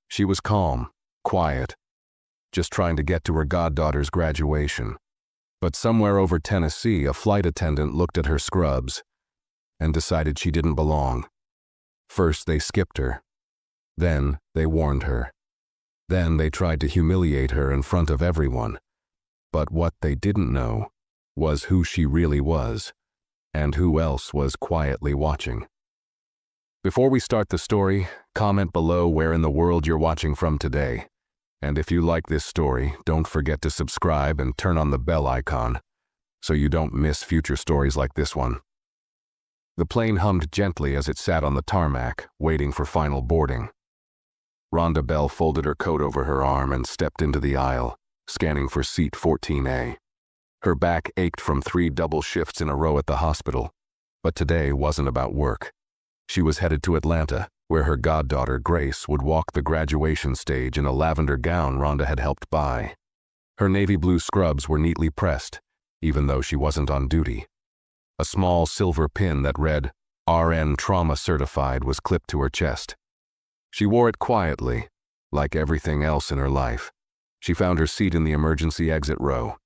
She was calm, quiet, just trying to get to her goddaughter's graduation. But somewhere over Tennessee, a flight attendant looked at her scrubs and decided she didn't belong. First they skipped her. Then they warned her. Then they tried to humiliate her in front of everyone. But what they didn't know was who she really was, and who else was quietly watching. Before we start the story, comment below where in the world you're watching from today. And if you like this story, don't forget to subscribe and turn on the bell icon so you don't miss future stories like this one. The plane hummed gently as it sat on the tarmac, waiting for final boarding. Rhonda Bell folded her coat over her arm and stepped into the aisle, scanning for seat 14A. Her back ached from 3 double shifts in a row at the hospital, but today wasn't about work. She was headed to Atlanta, where her goddaughter Grace would walk the graduation stage in a lavender gown Rhonda had helped buy. Her navy blue scrubs were neatly pressed, even though she wasn't on duty. A small silver pin that read, RN Trauma Certified, was clipped to her chest. She wore it quietly, like everything else in her life. She found her seat in the emergency exit row.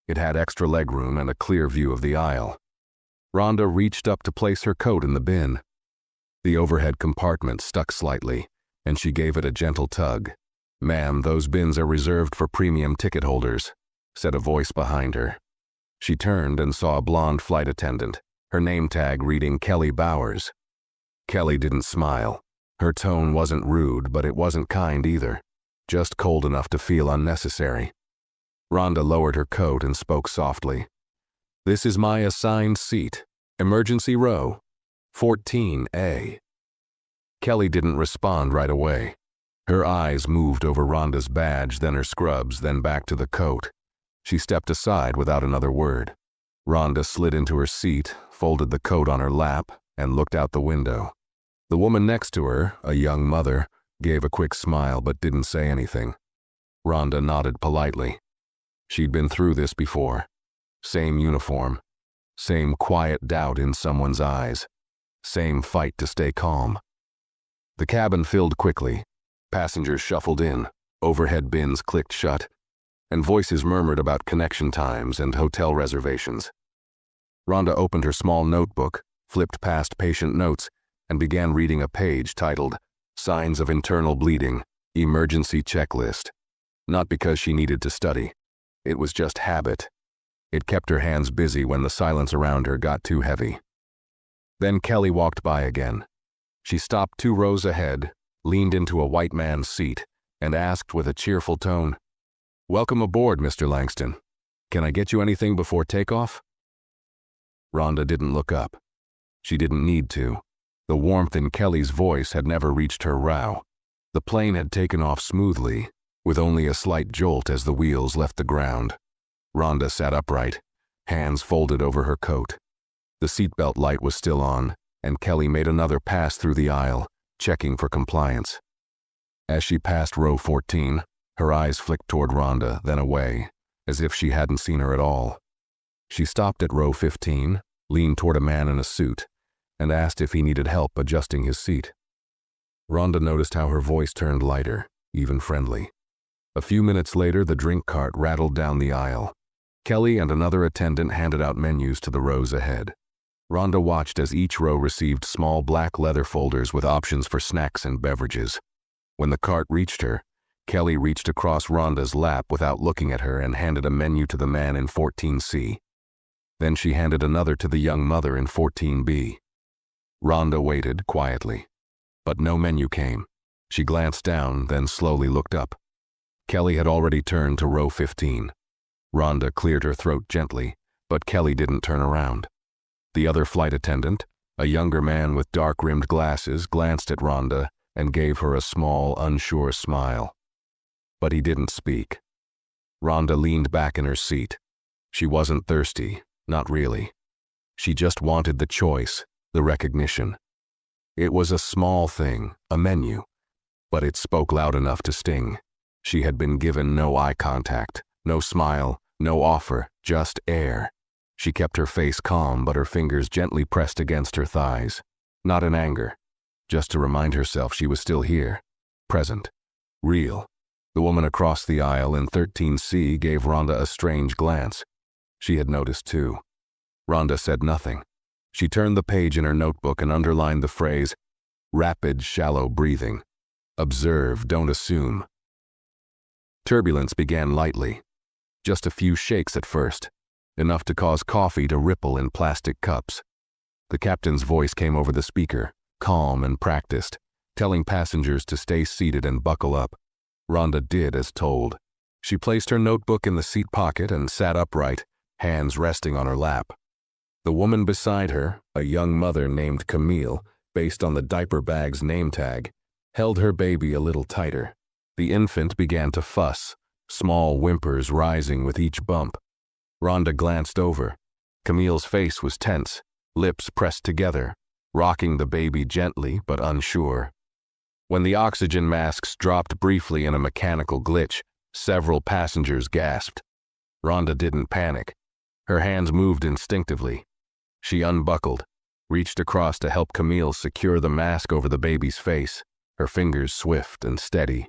It had extra legroom and a clear view of the aisle. Rhonda reached up to place her coat in the bin. The overhead compartment stuck slightly, and she gave it a gentle tug. "Ma'am, those bins are reserved for premium ticket holders," said a voice behind her. She turned and saw a blonde flight attendant, her name tag reading Kelly Bowers. Kelly didn't smile. Her tone wasn't rude, but it wasn't kind either, just cold enough to feel unnecessary. Rhonda lowered her coat and spoke softly. "This is my assigned seat, emergency row, 14A. Kelly didn't respond right away. Her eyes moved over Rhonda's badge, then her scrubs, then back to the coat. She stepped aside without another word. Rhonda slid into her seat, folded the coat on her lap, and looked out the window. The woman next to her, a young mother, gave a quick smile but didn't say anything. Rhonda nodded politely. She'd been through this before. Same uniform. Same quiet doubt in someone's eyes. Same fight to stay calm. The cabin filled quickly. Passengers shuffled in, overhead bins clicked shut, and voices murmured about connection times and hotel reservations. Rhonda opened her small notebook, flipped past patient notes, and began reading a page titled, "Signs of Internal Bleeding, Emergency Checklist." Not because she needed to study. It was just habit. It kept her hands busy when the silence around her got too heavy. Then Kelly walked by again. She stopped 2 rows ahead, leaned into a white man's seat, and asked with a cheerful tone, "Welcome aboard, Mr. Langston. Can I get you anything before takeoff?" Rhonda didn't look up. She didn't need to. The warmth in Kelly's voice had never reached her brow. The plane had taken off smoothly, with only a slight jolt as the wheels left the ground. Rhonda sat upright, hands folded over her coat. The seatbelt light was still on, and Kelly made another pass through the aisle, checking for compliance. As she passed row 14, her eyes flicked toward Rhonda, then away, as if she hadn't seen her at all. She stopped at row 15, leaned toward a man in a suit, and asked if he needed help adjusting his seat. Rhonda noticed how her voice turned lighter, even friendly. A few minutes later, the drink cart rattled down the aisle. Kelly and another attendant handed out menus to the rows ahead. Rhonda watched as each row received small black leather folders with options for snacks and beverages. When the cart reached her, Kelly reached across Rhonda's lap without looking at her and handed a menu to the man in 14C. Then she handed another to the young mother in 14B. Rhonda waited quietly, but no menu came. She glanced down, then slowly looked up. Kelly had already turned to row 15. Rhonda cleared her throat gently, but Kelly didn't turn around. The other flight attendant, a younger man with dark-rimmed glasses, glanced at Rhonda and gave her a small, unsure smile. But he didn't speak. Rhonda leaned back in her seat. She wasn't thirsty, not really. She just wanted the choice, the recognition. It was a small thing, a menu, but it spoke loud enough to sting. She had been given no eye contact, no smile, no offer, just air. She kept her face calm, but her fingers gently pressed against her thighs. Not in anger, just to remind herself she was still here, present. Real. The woman across the aisle in 13C gave Rhonda a strange glance. She had noticed too. Rhonda said nothing. She turned the page in her notebook and underlined the phrase, rapid, shallow breathing. Observe, don't assume. Turbulence began lightly. Just a few shakes at first, enough to cause coffee to ripple in plastic cups. The captain's voice came over the speaker, calm and practiced, telling passengers to stay seated and buckle up. Rhonda did as told. She placed her notebook in the seat pocket and sat upright, hands resting on her lap. The woman beside her, a young mother named Camille, based on the diaper bag's name tag, held her baby a little tighter. The infant began to fuss, small whimpers rising with each bump. Rhonda glanced over. Camille's face was tense, lips pressed together, rocking the baby gently but unsure. When the oxygen masks dropped briefly in a mechanical glitch, several passengers gasped. Rhonda didn't panic. Her hands moved instinctively. She unbuckled, reached across to help Camille secure the mask over the baby's face, her fingers swift and steady.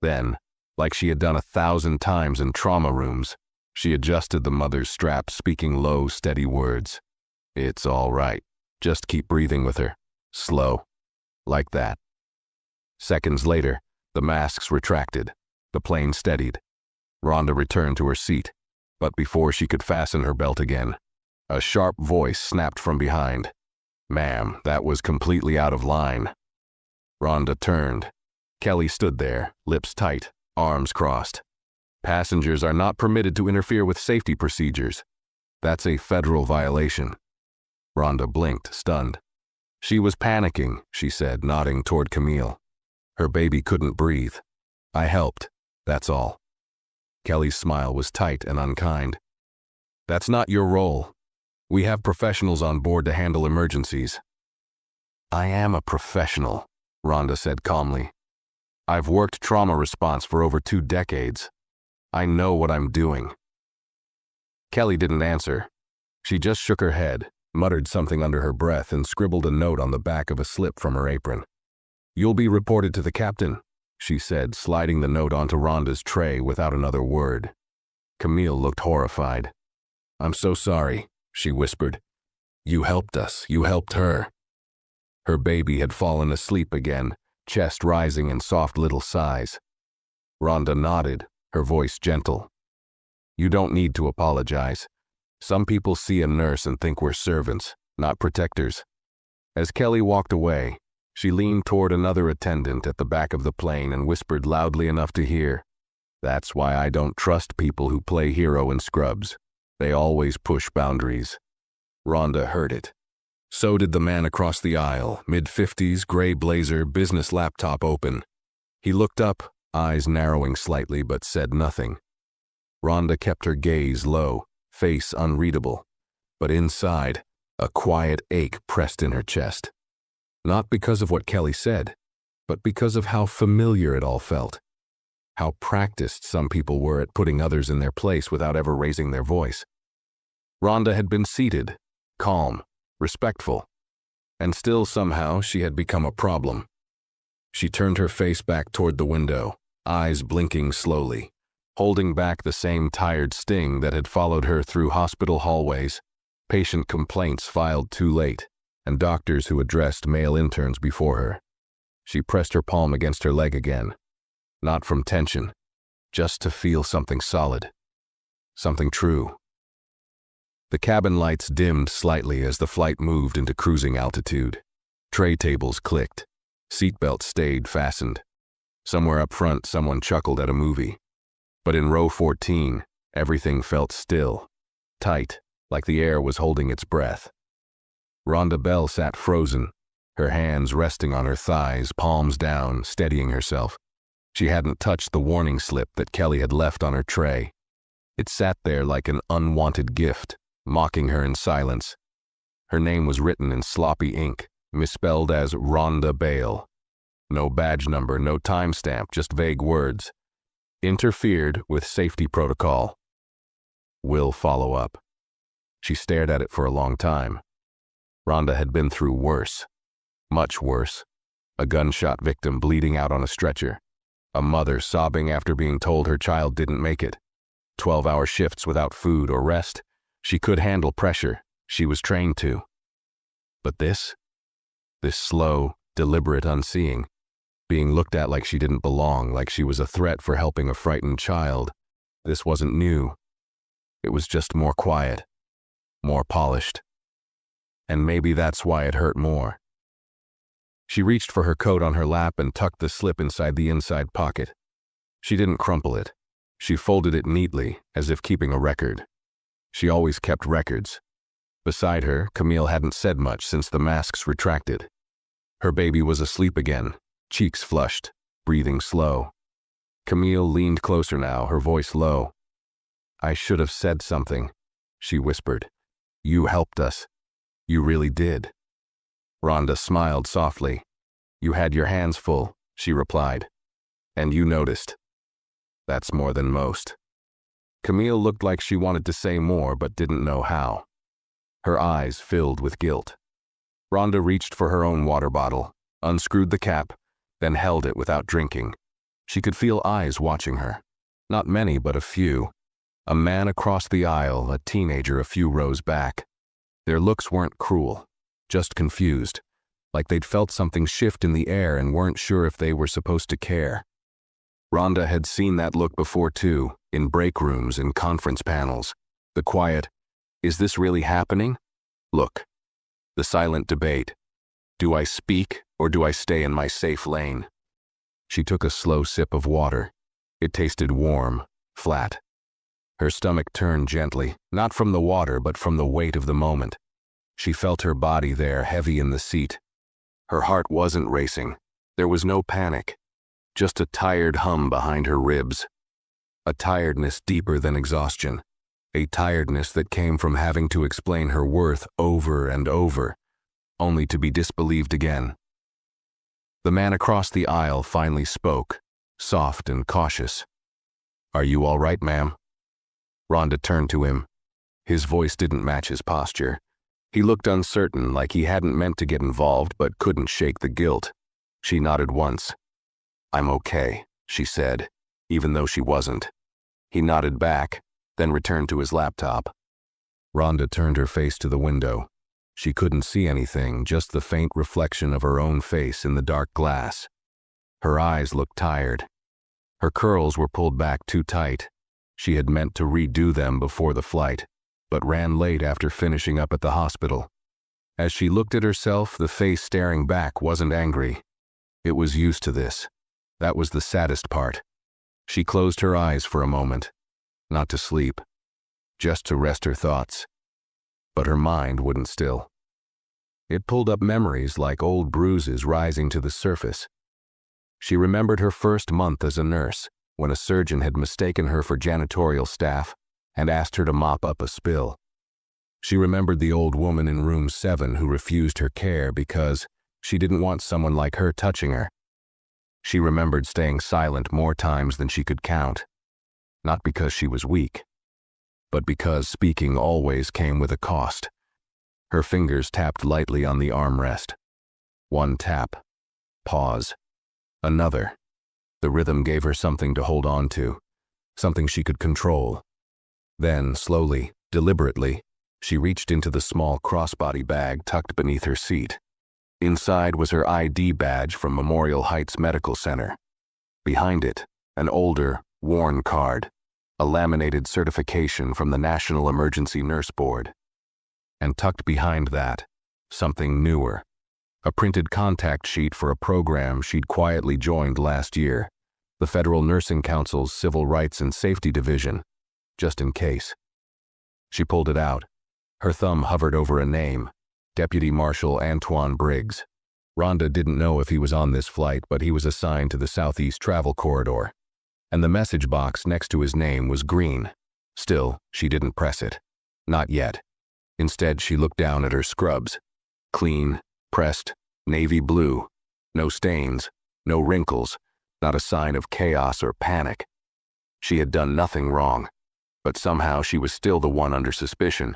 Then, like she had done 1,000 times in trauma rooms, she adjusted the mother's strap, speaking low, steady words. It's all right. Just keep breathing with her. Slow. Like that. Seconds later, the masks retracted. The plane steadied. Rhonda returned to her seat, but before she could fasten her belt again, a sharp voice snapped from behind. Ma'am, that was completely out of line. Rhonda turned. Kelly stood there, lips tight, arms crossed. Passengers are not permitted to interfere with safety procedures. That's a federal violation. Rhonda blinked, stunned. She was panicking, she said, nodding toward Camille. Her baby couldn't breathe. I helped, that's all. Kelly's smile was tight and unkind. That's not your role. We have professionals on board to handle emergencies. I am a professional, Rhonda said calmly. I've worked trauma response for over 2 decades. I know what I'm doing. Kelly didn't answer. She just shook her head, muttered something under her breath, and scribbled a note on the back of a slip from her apron. You'll be reported to the captain, she said, sliding the note onto Rhonda's tray without another word. Camille looked horrified. I'm so sorry, she whispered. You helped us. You helped her. Her baby had fallen asleep again, chest rising in soft little sighs. Rhonda nodded, her voice gentle. You don't need to apologize. Some people see a nurse and think we're servants, not protectors. As Kelly walked away, she leaned toward another attendant at the back of the plane and whispered loudly enough to hear. That's why I don't trust people who play hero in scrubs. They always push boundaries. Rhonda heard it. So did the man across the aisle, mid-50s, gray blazer, business laptop open. He looked up, eyes narrowing slightly, but said nothing. Rhonda kept her gaze low, face unreadable, but inside, a quiet ache pressed in her chest. Not because of what Kelly said, but because of how familiar it all felt. How practiced some people were at putting others in their place without ever raising their voice. Rhonda had been seated, calm, respectful, and still somehow she had become a problem. She turned her face back toward the window, eyes blinking slowly, holding back the same tired sting that had followed her through hospital hallways, patient complaints filed too late, and doctors who addressed male interns before her. She pressed her palm against her leg again, not from tension, just to feel something solid, something true. The cabin lights dimmed slightly as the flight moved into cruising altitude. Tray tables clicked. Seatbelts stayed fastened. Somewhere up front, someone chuckled at a movie. But in row 14, everything felt still, tight, like the air was holding its breath. Rhonda Bell sat frozen, her hands resting on her thighs, palms down, steadying herself. She hadn't touched the warning slip that Kelly had left on her tray. It sat there like an unwanted gift, mocking her in silence. Her name was written in sloppy ink, misspelled as Rhonda Bale. No badge number, no timestamp, just vague words. Interfered with safety protocol. Will follow up. She stared at it for a long time. Rhonda had been through worse. Much worse. A gunshot victim bleeding out on a stretcher. A mother sobbing after being told her child didn't make it. 12-hour shifts without food or rest. She could handle pressure. She was trained to. But this slow, deliberate unseeing, being looked at like she didn't belong, like she was a threat for helping a frightened child, this wasn't new. It was just more quiet, more polished. And maybe that's why it hurt more. She reached for her coat on her lap and tucked the slip inside the inside pocket. She didn't crumple it. She folded it neatly, as if keeping a record. She always kept records. Beside her, Camille hadn't said much since the masks retracted. Her baby was asleep again, cheeks flushed, breathing slow. Camille leaned closer now, her voice low. "I should have said something," she whispered. "You helped us. You really did." Rhonda smiled softly. "You had your hands full," she replied. "And you noticed. That's more than most." Camille looked like she wanted to say more but didn't know how. Her eyes filled with guilt. Rhonda reached for her own water bottle, unscrewed the cap, then held it without drinking. She could feel eyes watching her. Not many, but a few. A man across the aisle, a teenager a few rows back. Their looks weren't cruel, just confused, like they'd felt something shift in the air and weren't sure if they were supposed to care. Rhonda had seen that look before too, in break rooms and conference panels. The quiet, "Is this really happening?" look. The silent debate. Do I speak or do I stay in my safe lane? She took a slow sip of water. It tasted warm, flat. Her stomach turned gently, not from the water but from the weight of the moment. She felt her body there, heavy in the seat. Her heart wasn't racing. There was no panic. Just a tired hum behind her ribs. A tiredness deeper than exhaustion. A tiredness that came from having to explain her worth over and over, only to be disbelieved again. The man across the aisle finally spoke, soft and cautious. "Are you all right, ma'am?" Rhonda turned to him. His voice didn't match his posture. He looked uncertain, like he hadn't meant to get involved but couldn't shake the guilt. She nodded once. "I'm okay," she said, even though she wasn't. He nodded back, then returned to his laptop. Rhonda turned her face to the window. She couldn't see anything, just the faint reflection of her own face in the dark glass. Her eyes looked tired. Her curls were pulled back too tight. She had meant to redo them before the flight, but ran late after finishing up at the hospital. As she looked at herself, the face staring back wasn't angry. It was used to this. That was the saddest part. She closed her eyes for a moment, not to sleep, just to rest her thoughts. But her mind wouldn't still. It pulled up memories like old bruises rising to the surface. She remembered her first month as a nurse, when a surgeon had mistaken her for janitorial staff and asked her to mop up a spill. She remembered the old woman in room 7 who refused her care because she didn't want someone like her touching her. She remembered staying silent more times than she could count, not because she was weak, but because speaking always came with a cost. Her fingers tapped lightly on the armrest. One tap. Pause. Another. The rhythm gave her something to hold on to, something she could control. Then, slowly, deliberately, she reached into the small crossbody bag tucked beneath her seat. Inside was her ID badge from Memorial Heights Medical Center. Behind it, an older, worn card, a laminated certification from the National Emergency Nurse Board. And tucked behind that, something newer. A printed contact sheet for a program she'd quietly joined last year, the Federal Nursing Council's Civil Rights and Safety Division, just in case. She pulled it out. Her thumb hovered over a name, Deputy Marshal Antoine Briggs. Rhonda didn't know if he was on this flight, but he was assigned to the Southeast Travel Corridor, and the message box next to his name was green. Still, she didn't press it. Not yet. Instead, she looked down at her scrubs. Clean, pressed, navy blue. No stains, no wrinkles, not a sign of chaos or panic. She had done nothing wrong, but somehow she was still the one under suspicion,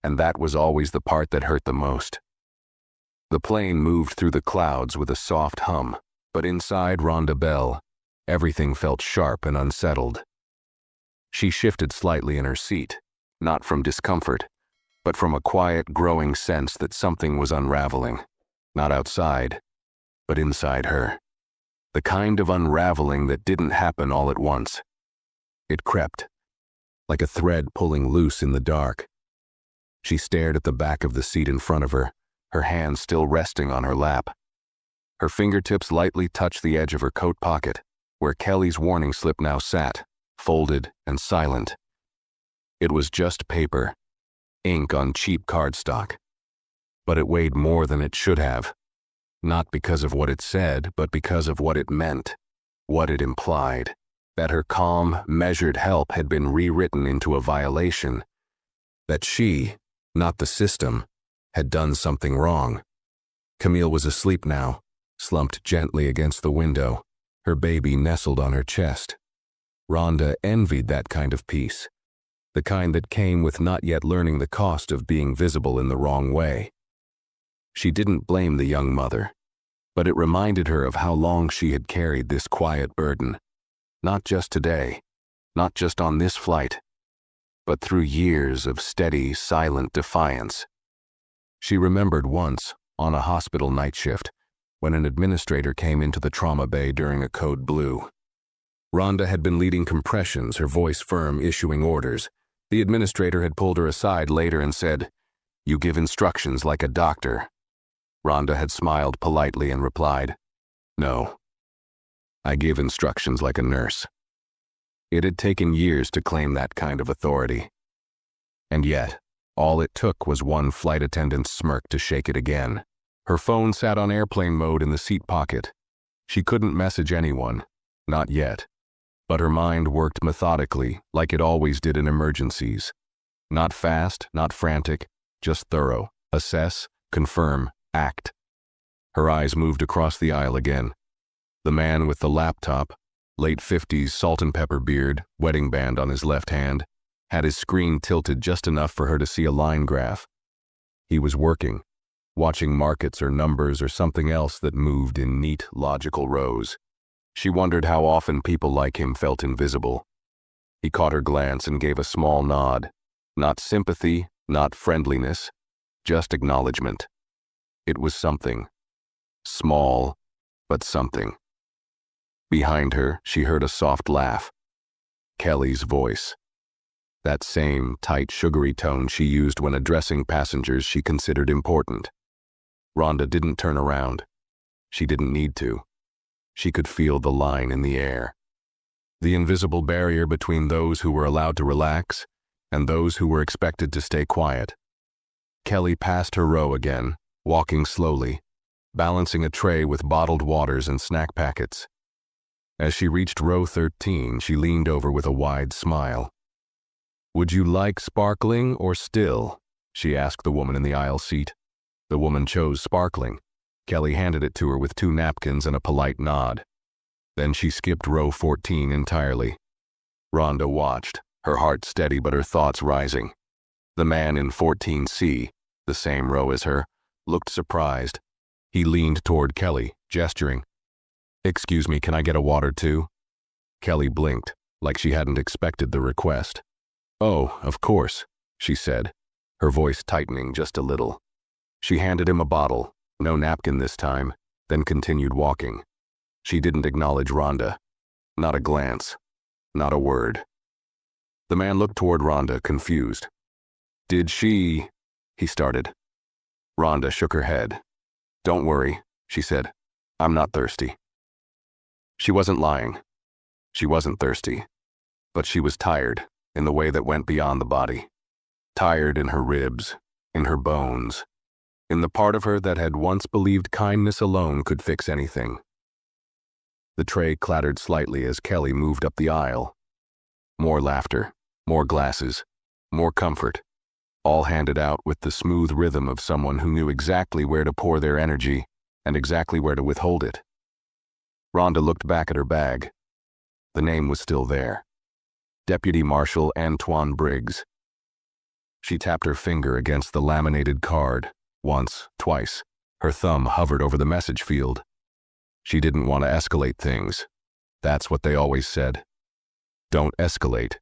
and that was always the part that hurt the most. The plane moved through the clouds with a soft hum, but inside Rhonda Bell, Everything felt sharp and unsettled. She shifted slightly in her seat, not from discomfort, but from a quiet, growing sense that something was unraveling, not outside, but inside her. The kind of unraveling that didn't happen all at once. It crept, like a thread pulling loose in the dark. She stared at the back of the seat in front of her, her hands still resting on her lap. Her fingertips lightly touched the edge of her coat pocket, where Kelly's warning slip now sat, folded and silent. It was just paper, ink on cheap cardstock. But it weighed more than it should have. Not because of what it said, but because of what it meant, what it implied. That her calm, measured help had been rewritten into a violation. That she, not the system, had done something wrong. Camille was asleep now, slumped gently against the window, her baby nestled on her chest. Rhonda envied that kind of peace, the kind that came with not yet learning the cost of being visible in the wrong way. She didn't blame the young mother, but it reminded her of how long she had carried this quiet burden. Not just today, not just on this flight, but through years of steady, silent defiance. She remembered once, on a hospital night shift, when an administrator came into the trauma bay during a code blue. Rhonda had been leading compressions, her voice firm, issuing orders. The administrator had pulled her aside later and said, "You give instructions like a doctor." Rhonda had smiled politely and replied, "No, I give instructions like a nurse." It had taken years to claim that kind of authority. And yet, all it took was one flight attendant's smirk to shake it again. Her phone sat on airplane mode in the seat pocket. She couldn't message anyone, not yet. But her mind worked methodically, like it always did in emergencies. Not fast, not frantic, just thorough. Assess, confirm, act. Her eyes moved across the aisle again. The man with the laptop, late 50s salt and pepper beard, wedding band on his left hand, had his screen tilted just enough for her to see a line graph. He was working, watching markets or numbers or something else that moved in neat, logical rows. She wondered how often people like him felt invisible. He caught her glance and gave a small nod. Not sympathy, not friendliness, just acknowledgement. It was something. Small, but something. Behind her, she heard a soft laugh. Kelly's voice. That same tight, sugary tone she used when addressing passengers she considered important. Rhonda didn't turn around. She didn't need to. She could feel the line in the air. The invisible barrier between those who were allowed to relax and those who were expected to stay quiet. Kelly passed her row again, walking slowly, balancing a tray with bottled waters and snack packets. As she reached row 13, she leaned over with a wide smile. "Would you like sparkling or still?" she asked the woman in the aisle seat. The woman chose sparkling. Kelly handed it to her with 2 napkins and a polite nod. Then she skipped row 14 entirely. Rhonda watched, her heart steady but her thoughts rising. The man in 14C, the same row as her, looked surprised. He leaned toward Kelly, gesturing. "Excuse me, can I get a water too?" Kelly blinked, like she hadn't expected the request. "Oh, of course," she said, her voice tightening just a little. She handed him a bottle, no napkin this time, then continued walking. She didn't acknowledge Rhonda. Not a glance. Not a word. The man looked toward Rhonda, confused. "Did she—" he started. Rhonda shook her head. "Don't worry," she said. "I'm not thirsty." She wasn't lying. She wasn't thirsty. But she was tired, in the way that went beyond the body. Tired in her ribs, in her bones, in the part of her that had once believed kindness alone could fix anything. The tray clattered slightly as Kelly moved up the aisle. More laughter, more glasses, more comfort, all handed out with the smooth rhythm of someone who knew exactly where to pour their energy and exactly where to withhold it. Rhonda looked back at her bag. The name was still there. Deputy Marshal Antoine Briggs. She tapped her finger against the laminated card. Once, twice, her thumb hovered over the message field. She didn't want to escalate things. That's what they always said. Don't escalate.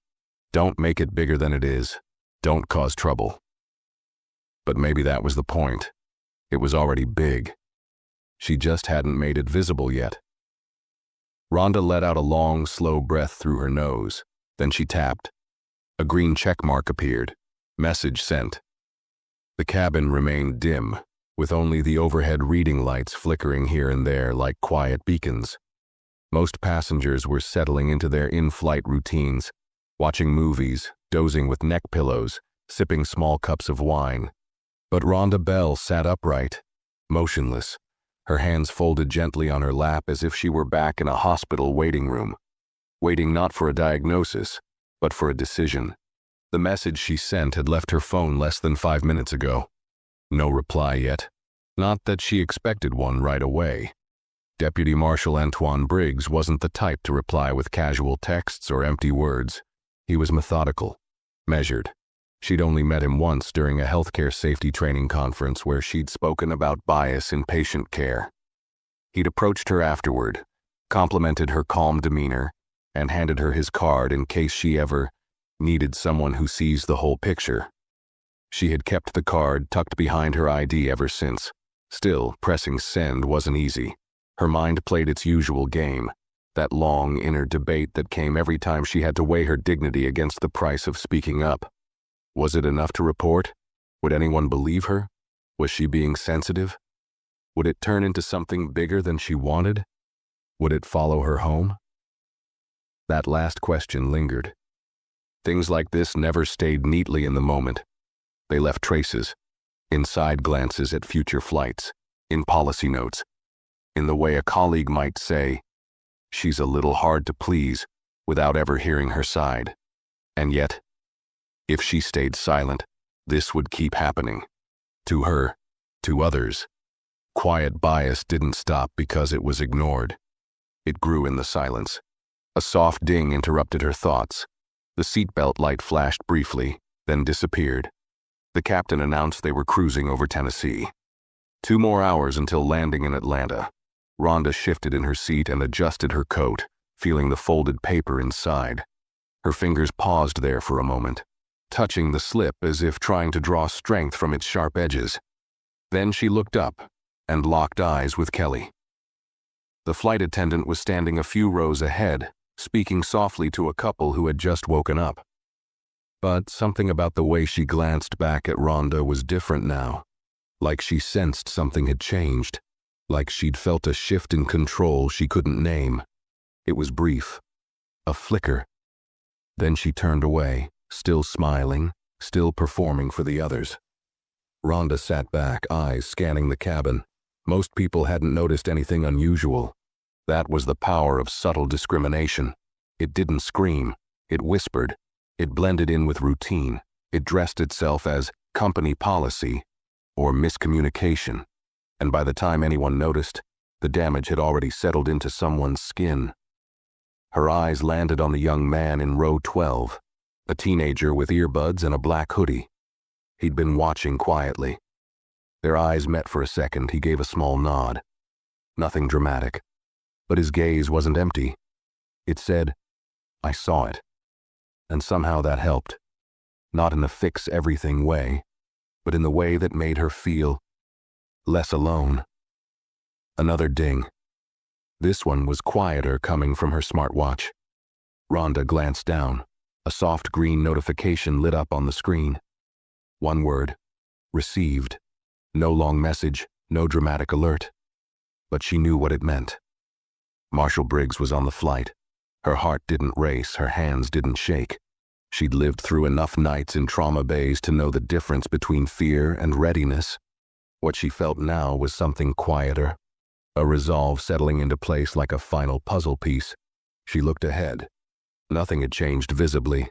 Don't make it bigger than it is. Don't cause trouble. But maybe that was the point. It was already big. She just hadn't made it visible yet. Rhonda let out a long, slow breath through her nose. Then she tapped. A green check mark appeared. Message sent. The cabin remained dim, with only the overhead reading lights flickering here and there like quiet beacons. Most passengers were settling into their in-flight routines, watching movies, dozing with neck pillows, sipping small cups of wine. But Rhonda Bell sat upright, motionless, her hands folded gently on her lap as if she were back in a hospital waiting room, waiting not for a diagnosis, but for a decision. The message she sent had left her phone less than 5 minutes ago. No reply yet. Not that she expected one right away. Deputy Marshal Antoine Briggs wasn't the type to reply with casual texts or empty words. He was methodical, measured. She'd only met him once during a healthcare safety training conference where she'd spoken about bias in patient care. He'd approached her afterward, complimented her calm demeanor, and handed her his card in case she ever needed someone who sees the whole picture. She had kept the card tucked behind her ID ever since. Still, pressing send wasn't easy. Her mind played its usual game, that long inner debate that came every time she had to weigh her dignity against the price of speaking up. Was it enough to report? Would anyone believe her? Was she being sensitive? Would it turn into something bigger than she wanted? Would it follow her home? That last question lingered. Things like this never stayed neatly in the moment. They left traces, in side glances at future flights, in policy notes, in the way a colleague might say, "She's a little hard to please," without ever hearing her side. And yet, if she stayed silent, this would keep happening. To her, to others. Quiet bias didn't stop because it was ignored. It grew in the silence. A soft ding interrupted her thoughts. The seatbelt light flashed briefly, then disappeared. The captain announced they were cruising over Tennessee. 2 more hours until landing in Atlanta. Rhonda shifted in her seat and adjusted her coat, feeling the folded paper inside. Her fingers paused there for a moment, touching the slip as if trying to draw strength from its sharp edges. Then she looked up and locked eyes with Kelly. The flight attendant was standing a few rows ahead, speaking softly to a couple who had just woken up. But something about the way she glanced back at Rhonda was different now, like she sensed something had changed, like she'd felt a shift in control she couldn't name. It was brief, a flicker. Then she turned away, still smiling, still performing for the others. Rhonda sat back, eyes scanning the cabin. Most people hadn't noticed anything unusual. That was the power of subtle discrimination. It didn't scream, it whispered. It blended in with routine. It dressed itself as company policy or miscommunication. And by the time anyone noticed, the damage had already settled into someone's skin. Her eyes landed on the young man in row 12, a teenager with earbuds and a black hoodie. He'd been watching quietly. Their eyes met for a second. He gave a small nod. Nothing dramatic. But his gaze wasn't empty. It said, "I saw it." And somehow that helped. Not in the fix-everything way, but in the way that made her feel less alone. Another ding. This one was quieter, coming from her smartwatch. Rhonda glanced down. A soft green notification lit up on the screen. One word. Received. No long message, no dramatic alert. But she knew what it meant. Marshal Briggs was on the flight. Her heart didn't race, her hands didn't shake. She'd lived through enough nights in trauma bays to know the difference between fear and readiness. What she felt now was something quieter, a resolve settling into place like a final puzzle piece. She looked ahead. Nothing had changed visibly.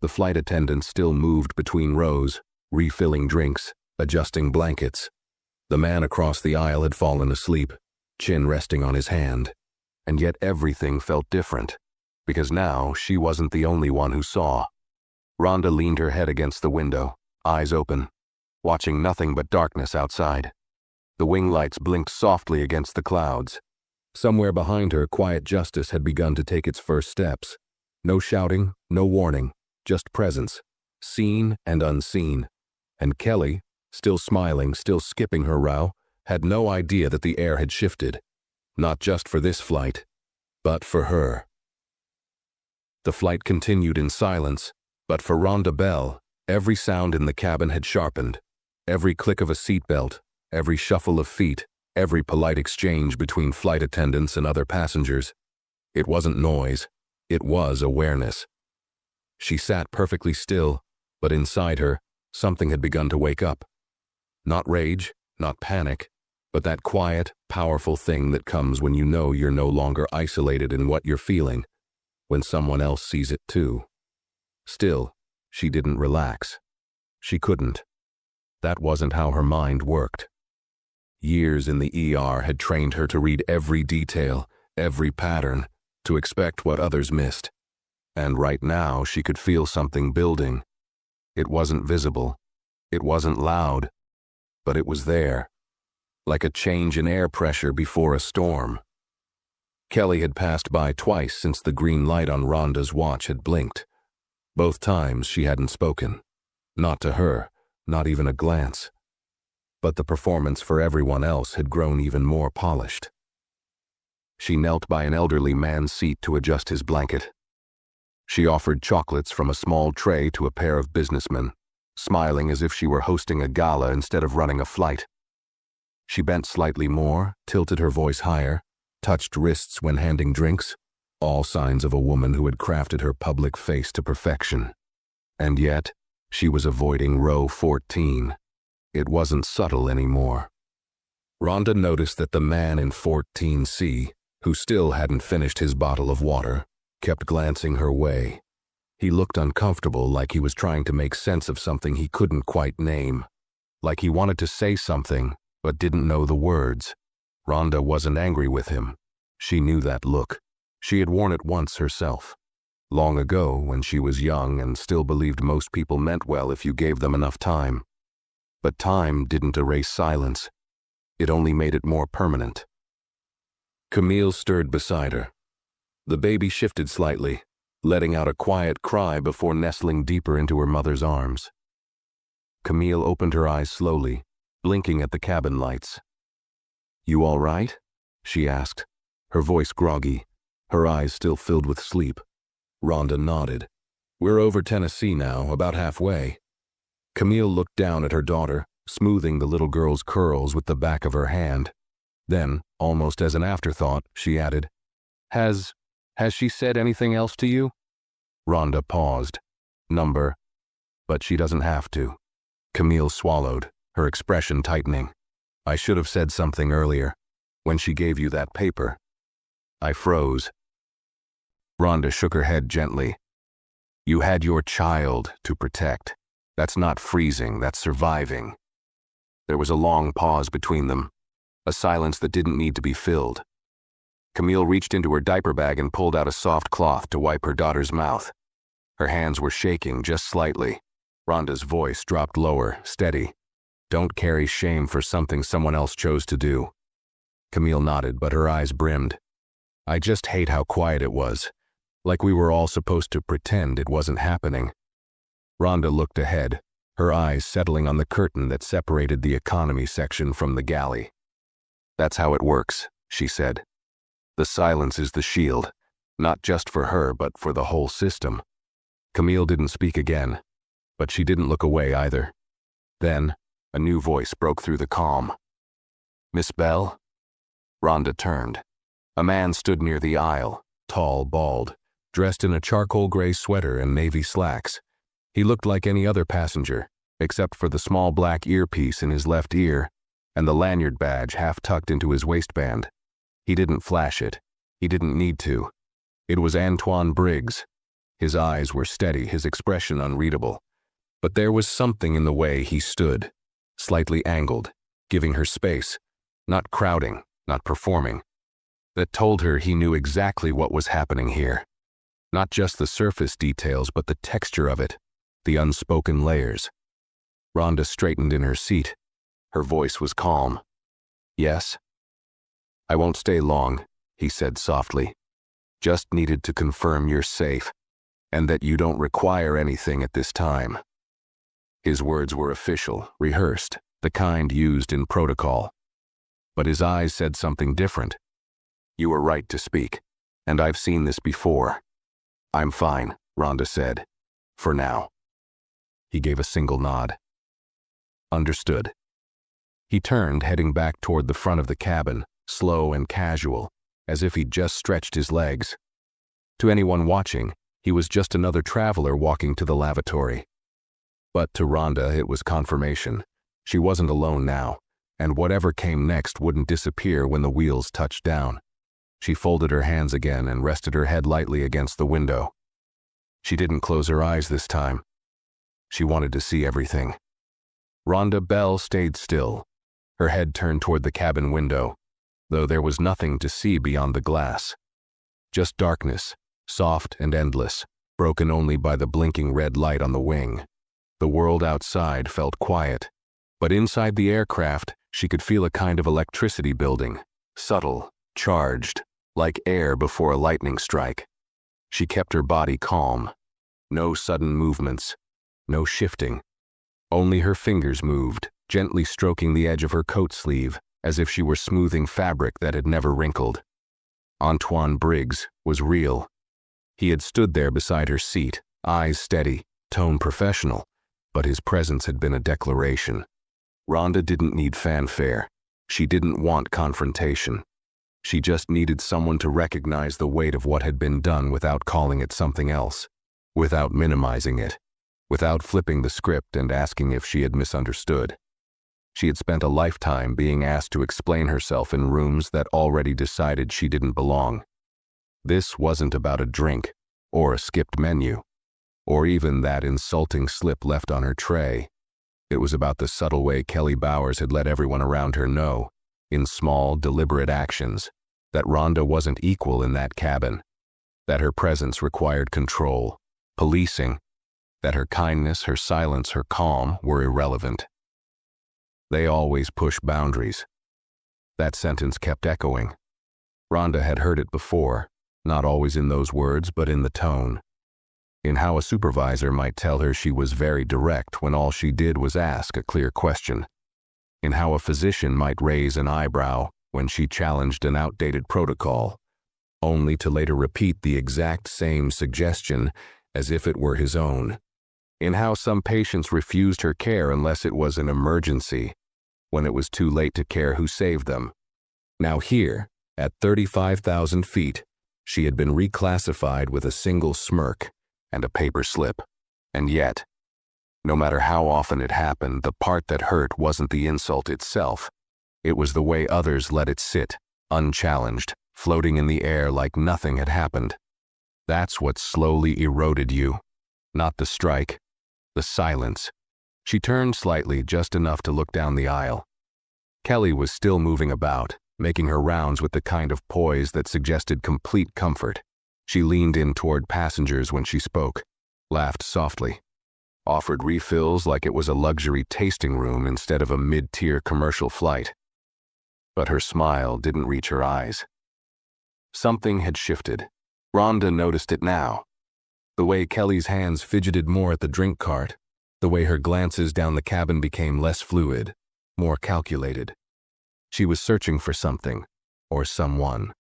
The flight attendant still moved between rows, refilling drinks, adjusting blankets. The man across the aisle had fallen asleep, chin resting on his hand. And yet everything felt different, because now she wasn't the only one who saw. Rhonda leaned her head against the window, eyes open, watching nothing but darkness outside. The wing lights blinked softly against the clouds. Somewhere behind her, quiet justice had begun to take its first steps. No shouting, no warning, just presence, seen and unseen. And Kelly, still smiling, still skipping her row, had no idea that the air had shifted. Not just for this flight, but for her. The flight continued in silence, but for Rhonda Bell, every sound in the cabin had sharpened. Every click of a seatbelt, every shuffle of feet, every polite exchange between flight attendants and other passengers. It wasn't noise, it was awareness. She sat perfectly still, but inside her, something had begun to wake up. Not rage, not panic, but that quiet, powerful thing that comes when you know you're no longer isolated in what you're feeling, when someone else sees it too. Still, she didn't relax. She couldn't. That wasn't how her mind worked. Years in the ER had trained her to read every detail, every pattern, to expect what others missed. And right now she could feel something building. It wasn't visible. It wasn't loud. But it was there, like a change in air pressure before a storm. Kelly had passed by twice since the green light on Rhonda's watch had blinked. Both times she hadn't spoken. Not to her, not even a glance. But the performance for everyone else had grown even more polished. She knelt by an elderly man's seat to adjust his blanket. She offered chocolates from a small tray to a pair of businessmen, smiling as if she were hosting a gala instead of running a flight. She bent slightly more, tilted her voice higher, touched wrists when handing drinks, all signs of a woman who had crafted her public face to perfection. And yet, she was avoiding row 14. It wasn't subtle anymore. Rhonda noticed that the man in 14C, who still hadn't finished his bottle of water, kept glancing her way. He looked uncomfortable, like he was trying to make sense of something he couldn't quite name. Like he wanted to say something, but didn't know the words. Rhonda wasn't angry with him. She knew that look. She had worn it once herself. Long ago, when she was young and still believed most people meant well if you gave them enough time. But time didn't erase silence. It only made it more permanent. Camille stirred beside her. The baby shifted slightly, letting out a quiet cry before nestling deeper into her mother's arms. Camille opened her eyes slowly, blinking at the cabin lights. "You all right?" she asked, her voice groggy, her eyes still filled with sleep. Rhonda nodded. "We're over Tennessee now, about halfway." Camille looked down at her daughter, smoothing the little girl's curls with the back of her hand. Then, almost as an afterthought, she added, Has she said anything else to you?" Rhonda paused. "Number. But she doesn't have to." Camille swallowed, her expression tightening. "I should have said something earlier, when she gave you that paper." I froze. Rhonda shook her head gently. "You had your child to protect. That's not freezing, that's surviving." There was a long pause between them, a silence that didn't need to be filled. Camille reached into her diaper bag and pulled out a soft cloth to wipe her daughter's mouth. Her hands were shaking just slightly. Rhonda's voice dropped lower, steady. "Don't carry shame for something someone else chose to do." Camille nodded, but her eyes brimmed. "I just hate how quiet it was, like we were all supposed to pretend it wasn't happening." Rhonda looked ahead, her eyes settling on the curtain that separated the economy section from the galley. "That's how it works," she said. "The silence is the shield, not just for her, but for the whole system." Camille didn't speak again, but she didn't look away either. Then, a new voice broke through the calm. "Miss Bell?" Rhonda turned. A man stood near the aisle, tall, bald, dressed in a charcoal gray sweater and navy slacks. He looked like any other passenger, except for the small black earpiece in his left ear and the lanyard badge half tucked into his waistband. He didn't flash it. He didn't need to. It was Antoine Briggs. His eyes were steady, his expression unreadable. But there was something in the way he stood, slightly angled, giving her space, not crowding, not performing, that told her he knew exactly what was happening here. Not just the surface details, but the texture of it, the unspoken layers. Rhonda straightened in her seat. Her voice was calm. "Yes?" "I won't stay long. he said softly. Just needed to confirm you're safe, and that you don't require anything at this time. His words were official, rehearsed, the kind used in protocol. But his eyes said something different. You were right to speak, and I've seen this before. I'm fine, Rhonda said. For now. He gave a single nod. Understood. He turned, heading back toward the front of the cabin, slow and casual, as if he'd just stretched his legs. To anyone watching, he was just another traveler walking to the lavatory. But to Rhonda, it was confirmation. She wasn't alone now, and whatever came next wouldn't disappear when the wheels touched down. She folded her hands again and rested her head lightly against the window. She didn't close her eyes this time. She wanted to see everything. Rhonda Bell stayed still, her head turned toward the cabin window, though there was nothing to see beyond the glass. Just darkness, soft and endless, broken only by the blinking red light on the wing. The world outside felt quiet, but inside the aircraft, she could feel a kind of electricity building, subtle, charged, like air before a lightning strike. She kept her body calm. No sudden movements, no shifting. Only her fingers moved, gently stroking the edge of her coat sleeve, as if she were smoothing fabric that had never wrinkled. Antoine Briggs was real. He had stood there beside her seat, eyes steady, tone professional, but his presence had been a declaration. Rhonda didn't need fanfare. She didn't want confrontation. She just needed someone to recognize the weight of what had been done without calling it something else, without minimizing it, without flipping the script and asking if she had misunderstood. She had spent a lifetime being asked to explain herself in rooms that already decided she didn't belong. This wasn't about a drink, or a skipped menu, or even that insulting slip left on her tray. It was about the subtle way Kelly Bowers had let everyone around her know, in small, deliberate actions, that Rhonda wasn't equal in that cabin, that her presence required control, policing, that her kindness, her silence, her calm were irrelevant. They always push boundaries. That sentence kept echoing. Rhonda had heard it before, not always in those words, but in the tone. In how a supervisor might tell her she was very direct when all she did was ask a clear question. In how a physician might raise an eyebrow when she challenged an outdated protocol, only to later repeat the exact same suggestion as if it were his own. In how some patients refused her care unless it was an emergency, when it was too late to care who saved them. Now here, at 35,000 feet, she had been reclassified with a single smirk and a paper slip. And yet, no matter how often it happened, the part that hurt wasn't the insult itself. It was the way others let it sit, unchallenged, floating in the air like nothing had happened. That's what slowly eroded you. Not the strike, the silence. She turned slightly, just enough to look down the aisle. Kelly was still moving about, making her rounds with the kind of poise that suggested complete comfort. She leaned in toward passengers when she spoke, laughed softly, offered refills like it was a luxury tasting room instead of a mid-tier commercial flight. But her smile didn't reach her eyes. Something had shifted. Rhonda noticed it now. The way Kelly's hands fidgeted more at the drink cart, the way her glances down the cabin became less fluid, more calculated. She was searching for something, or someone.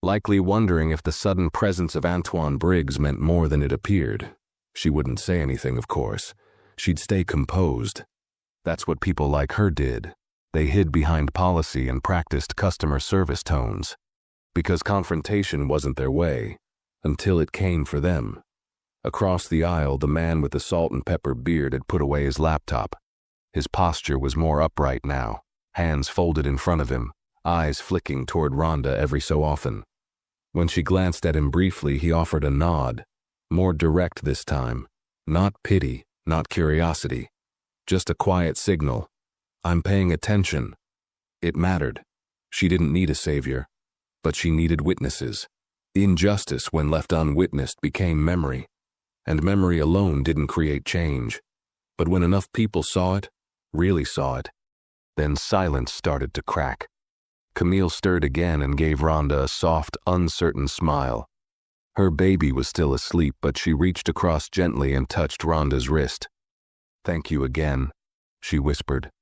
Likely wondering if the sudden presence of Antoine Briggs meant more than it appeared. She wouldn't say anything, of course. She'd stay composed. That's what people like her did. They hid behind policy and practiced customer service tones. Because confrontation wasn't their way, until it came for them. Across the aisle, the man with the salt and pepper beard had put away his laptop. His posture was more upright now, hands folded in front of him, eyes flicking toward Rhonda every so often. When she glanced at him briefly, he offered a nod, more direct this time. Not pity, not curiosity. Just a quiet signal. I'm paying attention. It mattered. She didn't need a savior, but she needed witnesses. Injustice, when left unwitnessed, became memory, and memory alone didn't create change. But when enough people saw it, really saw it, then silence started to crack. Camille stirred again and gave Rhonda a soft, uncertain smile. Her baby was still asleep, but she reached across gently and touched Rhonda's wrist. "Thank you again," she whispered.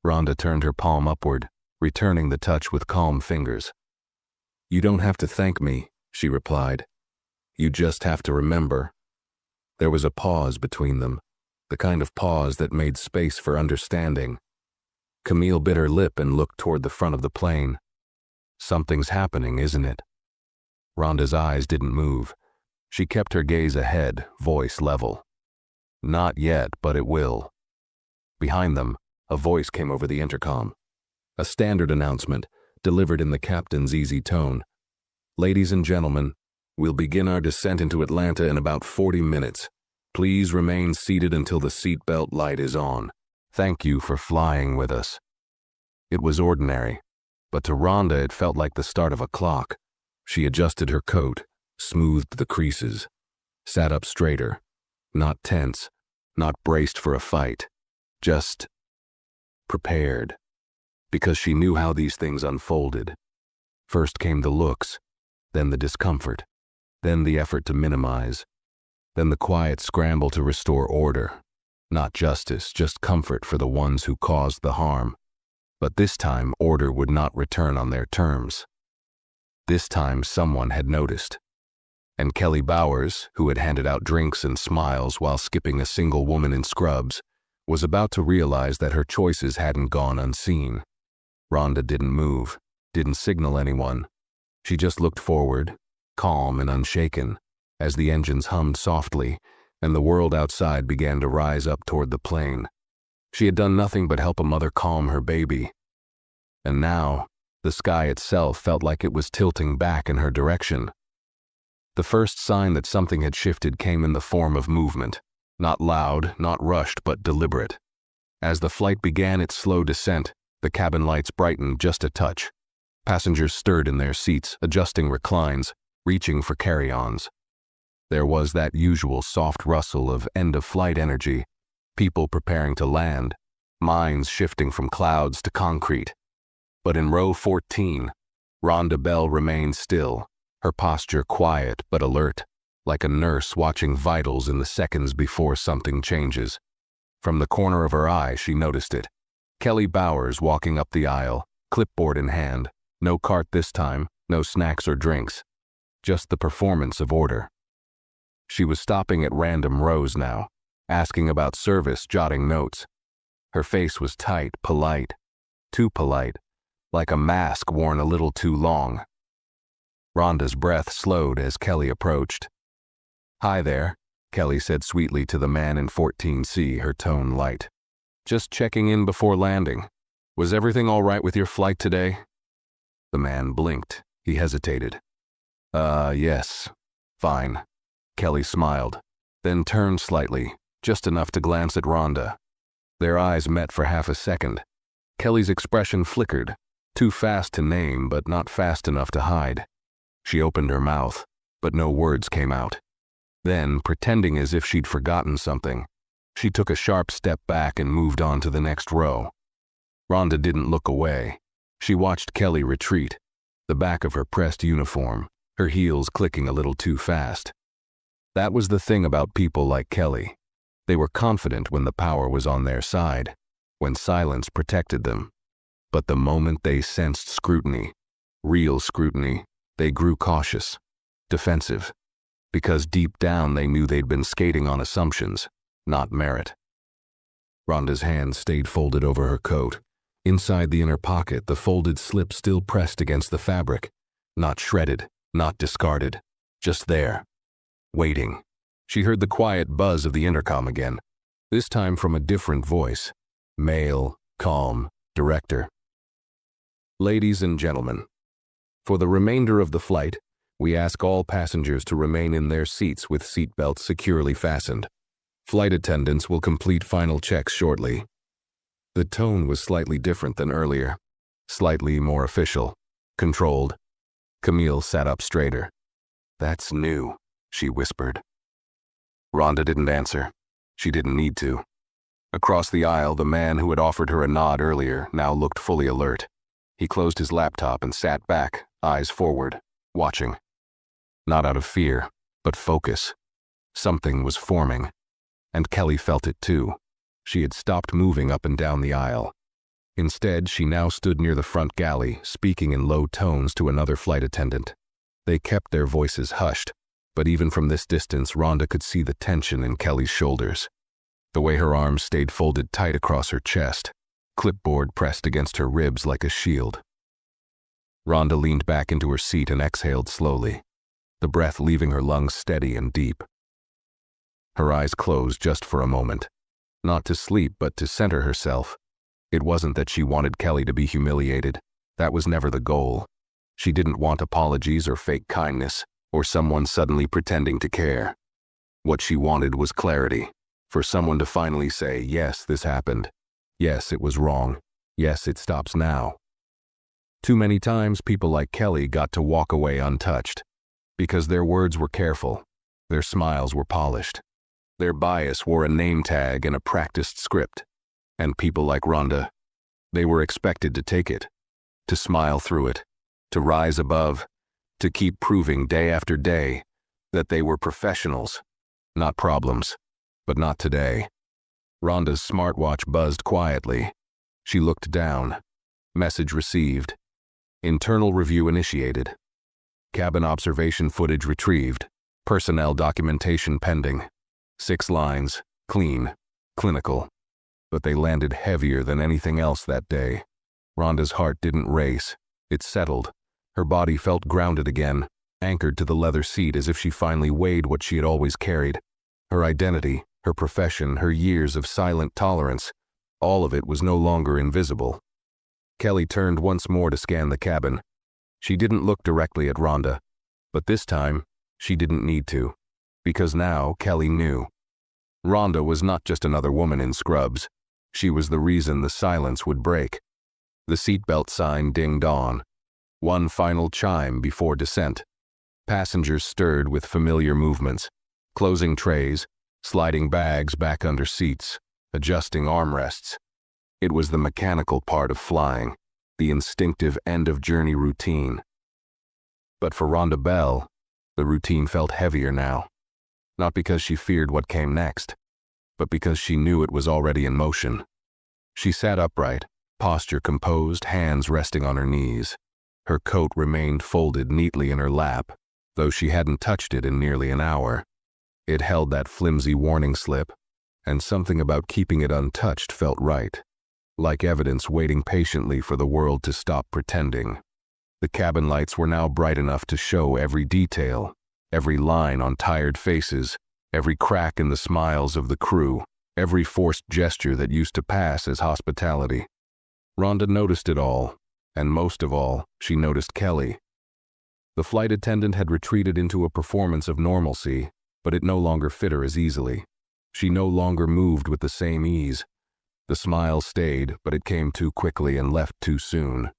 Rhonda turned her palm upward, returning the touch with calm fingers. "You don't have to thank me," she replied. "You just have to remember." There was a pause between them, the kind of pause that made space for understanding. Camille bit her lip and looked toward the front of the plane. "Something's happening, isn't it?" Rhonda's eyes didn't move. She kept her gaze ahead, voice level. "Not yet, but it will." Behind them, a voice came over the intercom. A standard announcement, delivered in the captain's easy tone. "Ladies and gentlemen, we'll begin our descent into Atlanta in about 40 minutes. Please remain seated until the seatbelt light is on. Thank you for flying with us." It was ordinary, but to Rhonda it felt like the start of a clock. She adjusted her coat, smoothed the creases, sat up straighter, not tense, not braced for a fight, just prepared, because she knew how these things unfolded. First came the looks, then the discomfort, then the effort to minimize, then the quiet scramble to restore order. Not justice, just comfort for the ones who caused the harm. But this time, order would not return on their terms. This time, someone had noticed. And Kelly Bowers, who had handed out drinks and smiles while skipping a single woman in scrubs, was about to realize that her choices hadn't gone unseen. Rhonda didn't move, didn't signal anyone. She just looked forward, calm and unshaken, as the engines hummed softly and the world outside began to rise up toward the plane. She had done nothing but help a mother calm her baby. And now, the sky itself felt like it was tilting back in her direction. The first sign that something had shifted came in the form of movement, not loud, not rushed, but deliberate. As the flight began its slow descent, the cabin lights brightened just a touch. Passengers stirred in their seats, adjusting reclines, reaching for carry-ons. There was that usual soft rustle of end-of-flight energy, people preparing to land, minds shifting from clouds to concrete. But in row 14, Rhonda Bell remained still, her posture quiet but alert, like a nurse watching vitals in the seconds before something changes. From the corner of her eye, she noticed it. Kelly Bowers walking up the aisle, clipboard in hand. No cart this time, no snacks or drinks. Just the performance of order. She was stopping at random rows now, asking about service, jotting notes. Her face was tight, polite. Too polite, like a mask worn a little too long. Rhonda's breath slowed as Kelly approached. "Hi there," Kelly said sweetly to the man in 14C, her tone light. "Just checking in before landing. Was everything all right with your flight today?" The man blinked. He hesitated. Yes. Fine." Kelly smiled, then turned slightly, just enough to glance at Rhonda. Their eyes met for half a second. Kelly's expression flickered, too fast to name but not fast enough to hide. She opened her mouth, but no words came out. Then, pretending as if she'd forgotten something, she took a sharp step back and moved on to the next row. Rhonda didn't look away. She watched Kelly retreat, the back of her pressed uniform, her heels clicking a little too fast. That was the thing about people like Kelly. They were confident when the power was on their side, when silence protected them. But the moment they sensed scrutiny, real scrutiny, they grew cautious, defensive, because deep down they knew they'd been skating on assumptions, not merit. Rhonda's hands stayed folded over her coat. Inside the inner pocket, the folded slip still pressed against the fabric, not shredded, not discarded, just there, waiting. She heard the quiet buzz of the intercom again, this time from a different voice, male, calm, director. "Ladies and gentlemen, for the remainder of the flight, we ask all passengers to remain in their seats with seatbelts securely fastened. Flight attendants will complete final checks shortly." The tone was slightly different than earlier, slightly more official, controlled. Camille sat up straighter. "That's new," she whispered. Rhonda didn't answer. She didn't need to. Across the aisle, the man who had offered her a nod earlier now looked fully alert. He closed his laptop and sat back, eyes forward, watching. Not out of fear, but focus. Something was forming. And Kelly felt it too. She had stopped moving up and down the aisle. Instead, she now stood near the front galley, speaking in low tones to another flight attendant. They kept their voices hushed, but even from this distance, Rhonda could see the tension in Kelly's shoulders. The way her arms stayed folded tight across her chest, clipboard pressed against her ribs like a shield. Rhonda leaned back into her seat and exhaled slowly, the breath leaving her lungs steady and deep. Her eyes closed just for a moment, not to sleep but to center herself. It wasn't that she wanted Kelly to be humiliated. That was never the goal. She didn't want apologies or fake kindness, or someone suddenly pretending to care. What she wanted was clarity, for someone to finally say, yes, this happened. Yes, it was wrong. Yes, it stops now. Too many times people like Kelly got to walk away untouched, because their words were careful, their smiles were polished, their bias wore a name tag and a practiced script. And people like Rhonda, they were expected to take it, to smile through it, to rise above, to keep proving day after day that they were professionals, not problems, but not today. Rhonda's smartwatch buzzed quietly. She looked down. Message received. Internal review initiated. Cabin observation footage retrieved. Personnel documentation pending. 6 lines, clean, clinical. But they landed heavier than anything else that day. Rhonda's heart didn't race. It settled. Her body felt grounded again, anchored to the leather seat as if she finally weighed what she had always carried. Her identity, her profession, her years of silent tolerance, all of it was no longer invisible. Kelly turned once more to scan the cabin. She didn't look directly at Rhonda, but this time, she didn't need to, because now Kelly knew. Rhonda was not just another woman in scrubs. She was the reason the silence would break. The seatbelt sign dinged on. One final chime before descent. Passengers stirred with familiar movements, closing trays, sliding bags back under seats, adjusting armrests. It was the mechanical part of flying, the instinctive end-of-journey routine. But for Rhonda Bell, the routine felt heavier now. Not because she feared what came next, but because she knew it was already in motion. She sat upright, posture composed, hands resting on her knees. Her coat remained folded neatly in her lap, though she hadn't touched it in nearly an hour. It held that flimsy warning slip, and something about keeping it untouched felt right, like evidence waiting patiently for the world to stop pretending. The cabin lights were now bright enough to show every detail, every line on tired faces, every crack in the smiles of the crew, every forced gesture that used to pass as hospitality. Rhonda noticed it all, and most of all, she noticed Kelly. The flight attendant had retreated into a performance of normalcy, but it no longer fit her as easily. She no longer moved with the same ease. The smile stayed, but it came too quickly and left too soon.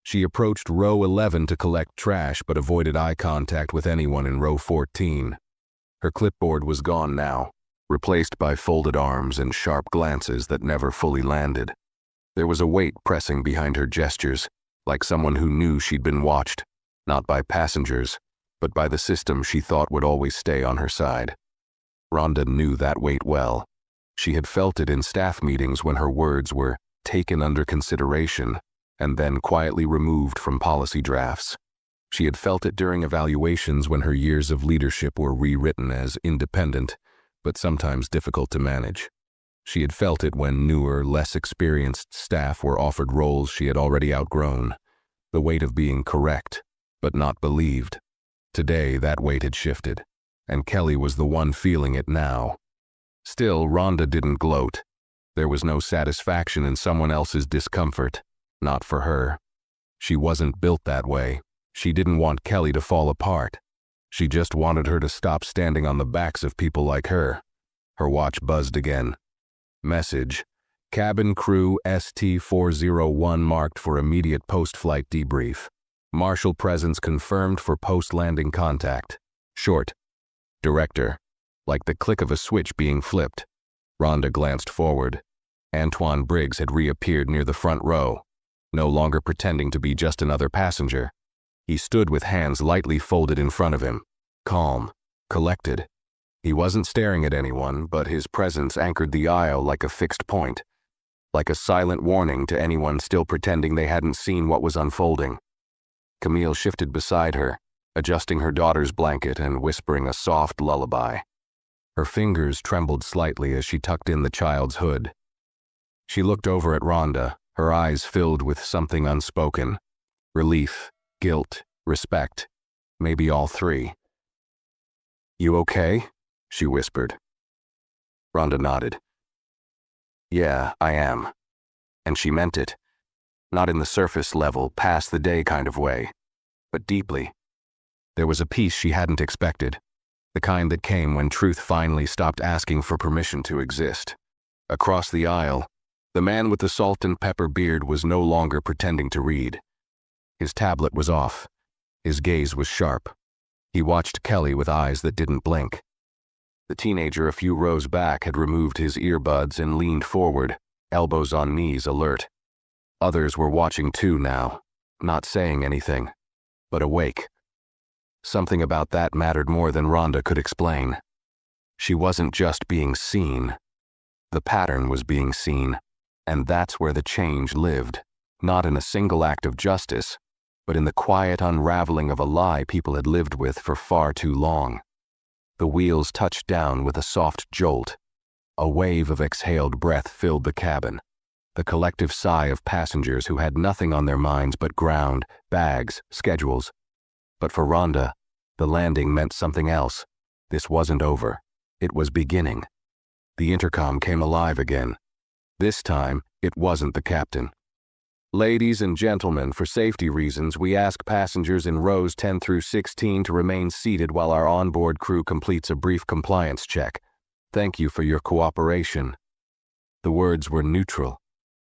She approached row 11 to collect trash but avoided eye contact with anyone in row 14. Her clipboard was gone now, replaced by folded arms and sharp glances that never fully landed. There was a weight pressing behind her gestures, like someone who knew she'd been watched, not by passengers, but by the system she thought would always stay on her side. Rhonda knew that weight well. She had felt it in staff meetings when her words were taken under consideration and then quietly removed from policy drafts. She had felt it during evaluations when her years of leadership were rewritten as independent, but sometimes difficult to manage. She had felt it when newer, less experienced staff were offered roles she had already outgrown, the weight of being correct, but not believed. Today, that weight had shifted, and Kelly was the one feeling it now. Still, Rhonda didn't gloat. There was no satisfaction in someone else's discomfort, not for her. She wasn't built that way. She didn't want Kelly to fall apart. She just wanted her to stop standing on the backs of people like her. Her watch buzzed again. Message: Cabin crew ST-401 marked for immediate post-flight debrief. Marshal presence confirmed for post-landing contact. Short. Director. Like the click of a switch being flipped. Rhonda glanced forward. Antoine Briggs had reappeared near the front row. no longer pretending to be just another passenger. He stood with hands lightly folded in front of him, calm, collected. He wasn't staring at anyone, but his presence anchored the aisle like a fixed point, like a silent warning to anyone still pretending they hadn't seen what was unfolding. Camille shifted beside her, adjusting her daughter's blanket and whispering a soft lullaby. Her fingers trembled slightly as she tucked in the child's hood. She looked over at Rhonda, her eyes filled with something unspoken. Relief, guilt, respect, maybe all three. "You okay?" she whispered. Rhonda nodded. "Yeah, I am." And she meant it. Not in the surface level, pass the day kind of way, but deeply. There was a peace she hadn't expected, the kind that came when truth finally stopped asking for permission to exist. Across the aisle, the man with the salt and pepper beard was no longer pretending to read. His tablet was off. His gaze was sharp. He watched Kelly with eyes that didn't blink. The teenager a few rows back had removed his earbuds and leaned forward, elbows on knees, alert. Others were watching too now, not saying anything, but awake. Something about that mattered more than Rhonda could explain. She wasn't just being seen. The pattern was being seen, and that's where the change lived, not in a single act of justice, but in the quiet unraveling of a lie people had lived with for far too long. The wheels touched down with a soft jolt. A wave of exhaled breath filled the cabin, the collective sigh of passengers who had nothing on their minds but ground, bags, schedules. But for Rhonda, the landing meant something else. This wasn't over. It was beginning. The intercom came alive again. This time, it wasn't the captain. "Ladies and gentlemen, for safety reasons, we ask passengers in rows 10 through 16 to remain seated while our onboard crew completes a brief compliance check. Thank you for your cooperation." The words were neutral.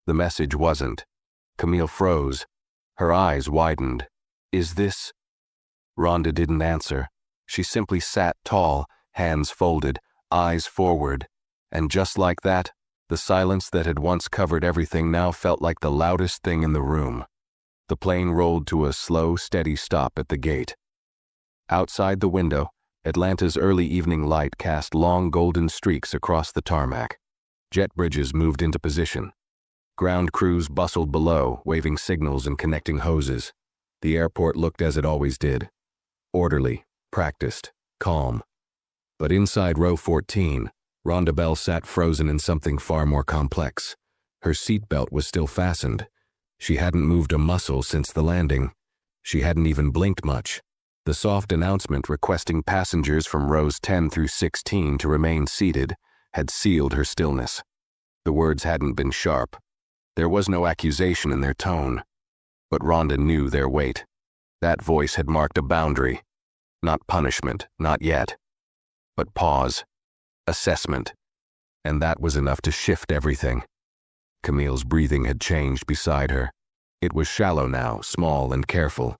The message wasn't. Camille froze. Her eyes widened. "Is this?" Rhonda didn't answer. She simply sat tall, hands folded, eyes forward, and just like that, the silence that had once covered everything now felt like the loudest thing in the room. The plane rolled to a slow, steady stop at the gate. Outside the window, Atlanta's early evening light cast long golden streaks across the tarmac. Jet bridges moved into position. Ground crews bustled below, waving signals and connecting hoses. The airport looked as it always did. Orderly, practiced, calm. But inside row 14, Rhonda Bell sat frozen in something far more complex. Her seatbelt was still fastened. She hadn't moved a muscle since the landing. She hadn't even blinked much. The soft announcement requesting passengers from rows 10 through 16 to remain seated had sealed her stillness. The words hadn't been sharp. There was no accusation in their tone. But Rhonda knew their weight. That voice had marked a boundary. Not punishment, not yet. But pause. Assessment. And that was enough to shift everything. Camille's breathing had changed beside her. It was shallow now, small and careful.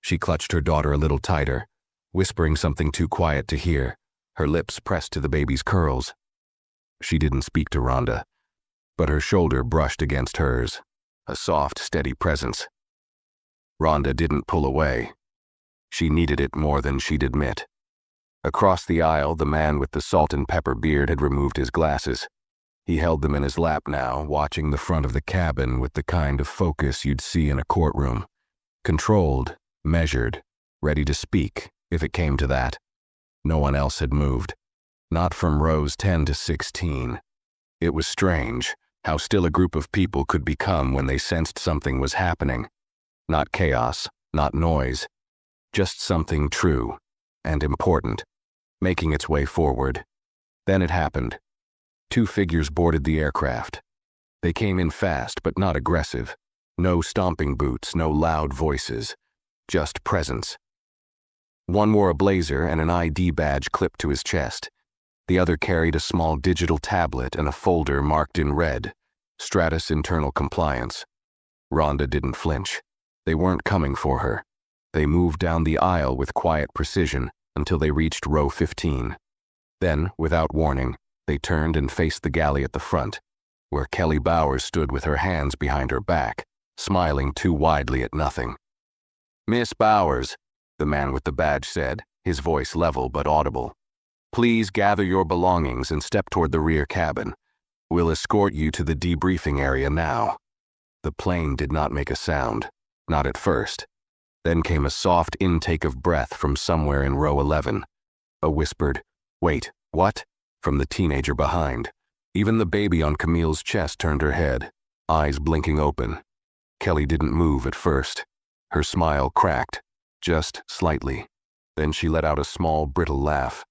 She clutched her daughter a little tighter, whispering something too quiet to hear, her lips pressed to the baby's curls. She didn't speak to Rhonda, but her shoulder brushed against hers, a soft, steady presence. Rhonda didn't pull away. She needed it more than she'd admit. Across the aisle, the man with the salt and pepper beard had removed his glasses. He held them in his lap now, watching the front of the cabin with the kind of focus you'd see in a courtroom. Controlled, measured, ready to speak, if it came to that. No one else had moved. Not from rows 10 to 16. It was strange how still a group of people could become when they sensed something was happening. Not chaos, not noise. Just something true and important, making its way forward. Then it happened. Two figures boarded the aircraft. They came in fast but not aggressive. No stomping boots, no loud voices. Just presence. One wore a blazer and an ID badge clipped to his chest. The other carried a small digital tablet and a folder marked in red, Stratus Internal Compliance. Rhonda didn't flinch. They weren't coming for her. They moved down the aisle with quiet precision until they reached row 15. Then, without warning, they turned and faced the galley at the front, where Kelly Bowers stood with her hands behind her back, smiling too widely at nothing. "Miss Bowers," the man with the badge said, his voice level but audible. "Please gather your belongings and step toward the rear cabin. We'll escort you to the debriefing area now." The plane did not make a sound, not at first. Then came a soft intake of breath from somewhere in row 11. A whispered, "Wait, what?" from the teenager behind. Even the baby on Camille's chest turned her head, eyes blinking open. Kelly didn't move at first. Her smile cracked, just slightly. Then she let out a small, brittle laugh.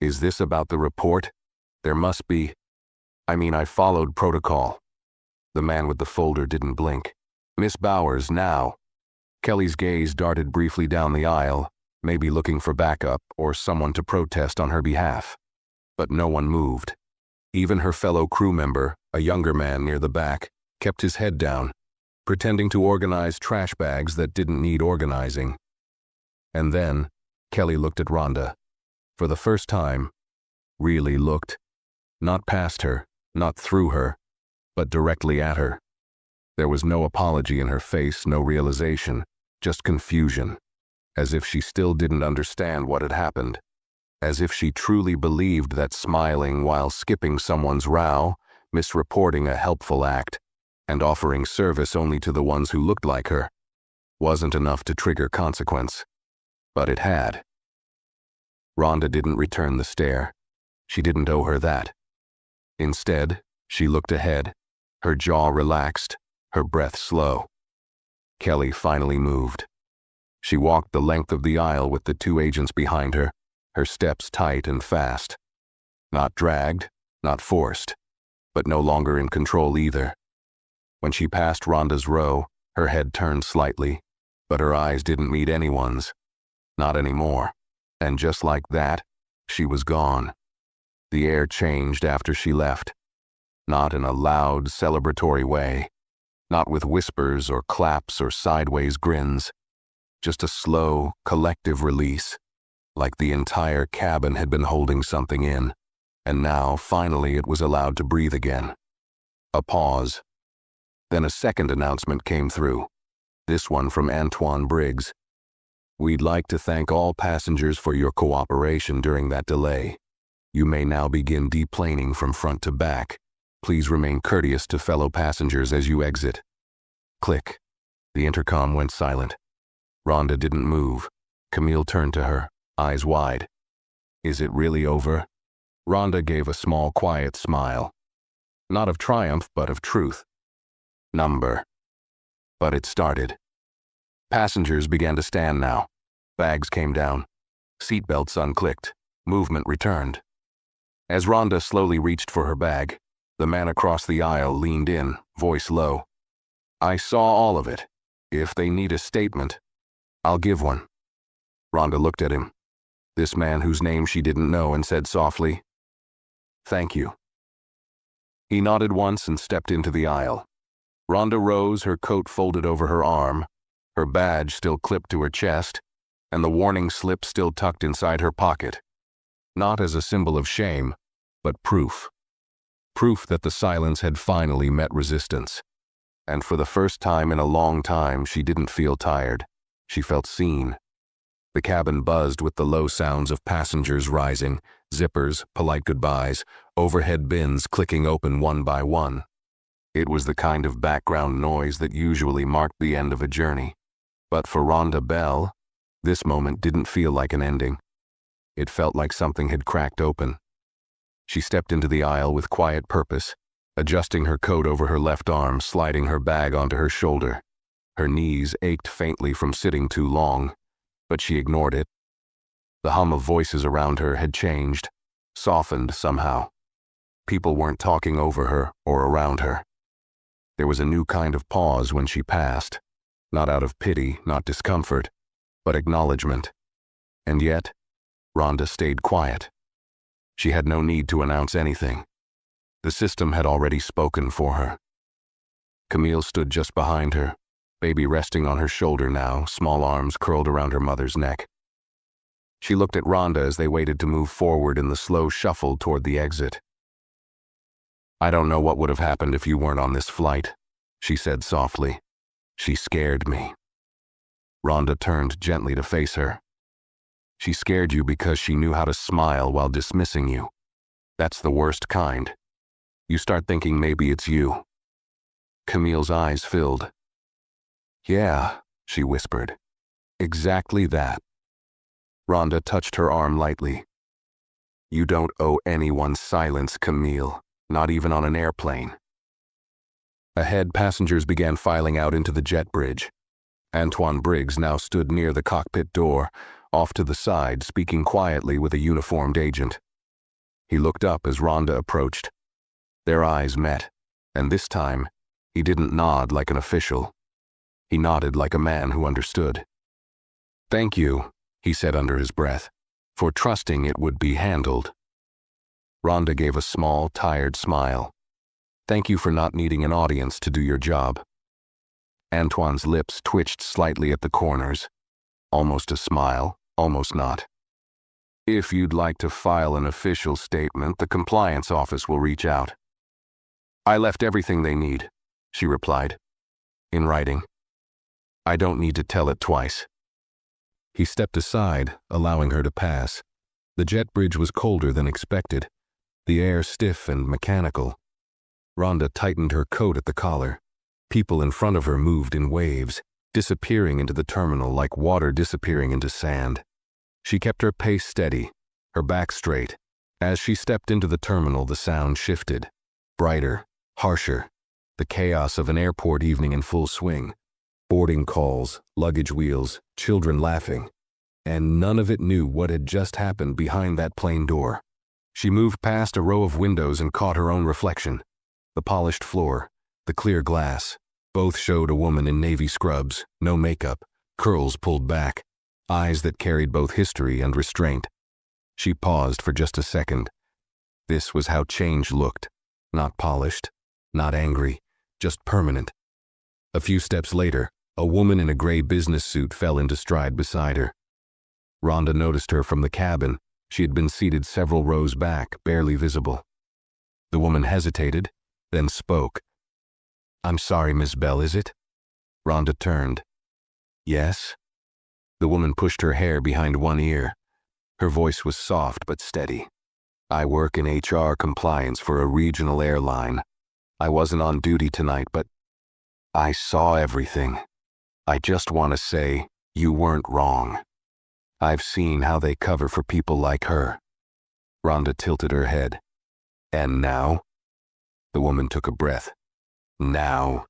"Is this about the report? There must be. I followed protocol." The man with the folder didn't blink. "Miss Bowers, now." Kelly's gaze darted briefly down the aisle, maybe looking for backup or someone to protest on her behalf. But no one moved. Even her fellow crew member, a younger man near the back, kept his head down, pretending to organize trash bags that didn't need organizing. And then, Kelly looked at Rhonda. For the first time, really looked. Not past her, not through her, but directly at her. There was no apology in her face, no realization, just confusion, as if she still didn't understand what had happened, as if she truly believed that smiling while skipping someone's row, misreporting a helpful act, and offering service only to the ones who looked like her, wasn't enough to trigger consequence. But it had. Rhonda didn't return the stare. She didn't owe her that. Instead, she looked ahead, her jaw relaxed, her breath slow. Kelly finally moved. She walked the length of the aisle with the two agents behind her, her steps tight and fast. Not dragged, not forced, but no longer in control either. When she passed Rhonda's row, her head turned slightly, but her eyes didn't meet anyone's. Not anymore. And just like that, she was gone. The air changed after she left. Not in a loud, celebratory way. Not with whispers or claps or sideways grins. Just a slow, collective release, like the entire cabin had been holding something in, and now, finally, it was allowed to breathe again. A pause. Then a second announcement came through, this one from Antoine Briggs. "We'd like to thank all passengers for your cooperation during that delay. You may now begin deplaning from front to back. Please remain courteous to fellow passengers as you exit." Click. The intercom went silent. Rhonda didn't move. Camille turned to her, eyes wide. "Is it really over?" Rhonda gave a small, quiet smile. Not of triumph, but of truth. Number. But it started. Passengers began to stand now. Bags came down. Seatbelts unclicked. Movement returned. As Rhonda slowly reached for her bag, the man across the aisle leaned in, voice low. "I saw all of it. If they need a statement, I'll give one." Rhonda looked at him, this man whose name she didn't know, and said softly, "Thank you." He nodded once and stepped into the aisle. Rhonda rose, her coat folded over her arm, her badge still clipped to her chest, and the warning slip still tucked inside her pocket. Not as a symbol of shame, but proof. Proof that the silence had finally met resistance. And for the first time in a long time, she didn't feel tired. She felt seen. The cabin buzzed with the low sounds of passengers rising, zippers, polite goodbyes, overhead bins clicking open one by one. It was the kind of background noise that usually marked the end of a journey. But for Rhonda Bell, this moment didn't feel like an ending. It felt like something had cracked open. She stepped into the aisle with quiet purpose, adjusting her coat over her left arm, sliding her bag onto her shoulder. Her knees ached faintly from sitting too long, but she ignored it. The hum of voices around her had changed, softened somehow. People weren't talking over her or around her. There was a new kind of pause when she passed, not out of pity, not discomfort, but acknowledgement. And yet, Rhonda stayed quiet. She had no need to announce anything. The system had already spoken for her. Camille stood just behind her, baby resting on her shoulder now, small arms curled around her mother's neck. She looked at Rhonda as they waited to move forward in the slow shuffle toward the exit. "I don't know what would have happened if you weren't on this flight," she said softly. She scared me. Rhonda turned gently to face her. She scared you because she knew how to smile while dismissing you. That's the worst kind. You start thinking maybe it's you. Camille's eyes filled. Yeah, she whispered. Exactly that. Rhonda touched her arm lightly. You don't owe anyone silence, Camille, not even on an airplane. Ahead, passengers began filing out into the jet bridge. Antoine Briggs now stood near the cockpit door, off to the side, speaking quietly with a uniformed agent. He looked up as Rhonda approached. Their eyes met, and this time, he didn't nod like an official. He nodded like a man who understood. Thank you, he said under his breath, for trusting it would be handled. Rhonda gave a small, tired smile. Thank you for not needing an audience to do your job. Antoine's lips twitched slightly at the corners. Almost a smile, almost not. If you'd like to file an official statement, the compliance office will reach out. I left everything they need, she replied. In writing. I don't need to tell it twice. He stepped aside, allowing her to pass. The jet bridge was colder than expected, the air stiff and mechanical. Rhonda tightened her coat at the collar. People in front of her moved in waves, disappearing into the terminal like water disappearing into sand. She kept her pace steady, her back straight. As she stepped into the terminal, the sound shifted. Brighter, harsher, the chaos of an airport evening in full swing. Boarding calls, luggage wheels, children laughing. And none of it knew what had just happened behind that plane door. She moved past a row of windows and caught her own reflection. The polished floor, the clear glass, both showed a woman in navy scrubs, no makeup, curls pulled back, eyes that carried both history and restraint. She paused for just a second. This was how change looked. Not polished, not angry, just permanent. A few steps later, a woman in a gray business suit fell into stride beside her. Rhonda noticed her from the cabin. She had been seated several rows back, barely visible. The woman hesitated, then spoke. I'm sorry, Miss Bell, is it? Rhonda turned. Yes? The woman pushed her hair behind one ear. Her voice was soft but steady. I work in HR compliance for a regional airline. I wasn't on duty tonight, but I saw everything. I just want to say, you weren't wrong. I've seen how they cover for people like her. Rhonda tilted her head. And now? The woman took a breath. Now?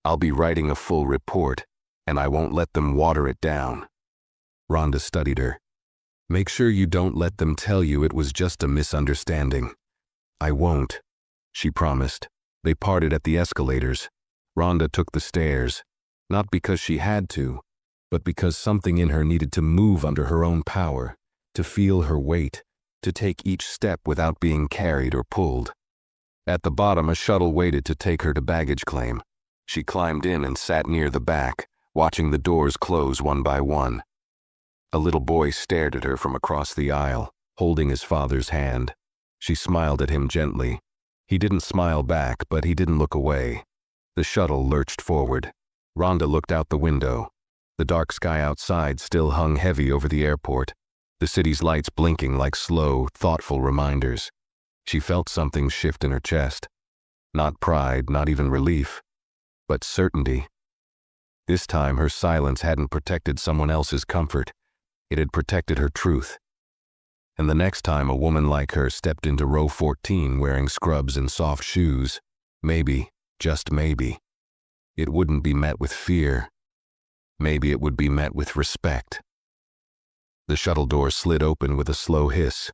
I'll be writing a full report, and I won't let them water it down. Rhonda studied her. Make sure you don't let them tell you it was just a misunderstanding. I won't, she promised. They parted at the escalators. Rhonda took the stairs, not because she had to, but because something in her needed to move under her own power, to feel her weight, to take each step without being carried or pulled. At the bottom, a shuttle waited to take her to baggage claim. She climbed in and sat near the back, watching the doors close one by one. A little boy stared at her from across the aisle, holding his father's hand. She smiled at him gently. He didn't smile back, but he didn't look away. The shuttle lurched forward. Rhonda looked out the window. The dark sky outside still hung heavy over the airport, the city's lights blinking like slow, thoughtful reminders. She felt something shift in her chest. Not pride, not even relief, but certainty. This time her silence hadn't protected someone else's comfort. It had protected her truth. And the next time a woman like her stepped into row 14 wearing scrubs and soft shoes, maybe, just maybe, it wouldn't be met with fear. Maybe it would be met with respect. The shuttle door slid open with a slow hiss.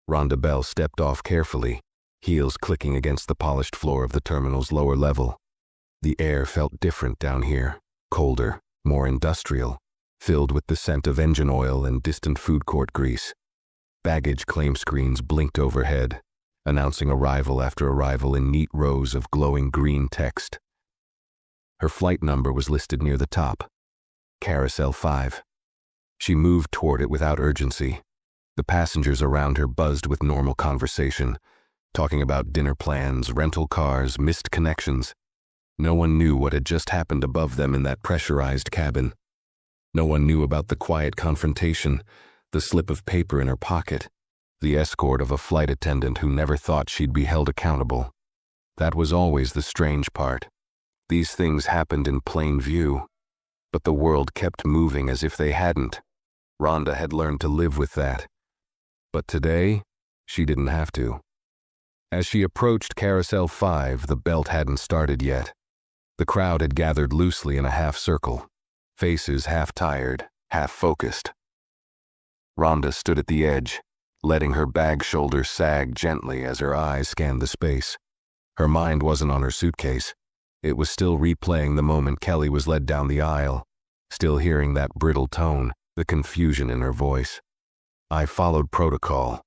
Rhonda Bell stepped off carefully, heels clicking against the polished floor of the terminal's lower level. The air felt different down here, colder, more industrial, filled with the scent of engine oil and distant food court grease. Baggage claim screens blinked overhead, announcing arrival after arrival in neat rows of glowing green text. Her flight number was listed near the top, Carousel 5. She moved toward it without urgency. The passengers around her buzzed with normal conversation, talking about dinner plans, rental cars, missed connections. No one knew what had just happened above them in that pressurized cabin. No one knew about the quiet confrontation, the slip of paper in her pocket, the escort of a flight attendant who never thought she'd be held accountable. That was always the strange part. These things happened in plain view, but the world kept moving as if they hadn't. Rhonda had learned to live with that. But today, she didn't have to. As she approached Carousel 5, the belt hadn't started yet. The crowd had gathered loosely in a half-circle, faces half-tired, half-focused. Rhonda stood at the edge, letting her bag shoulder sag gently as her eyes scanned the space. Her mind wasn't on her suitcase. It was still replaying the moment Kelly was led down the aisle, still hearing that brittle tone, the confusion in her voice. "I followed protocol."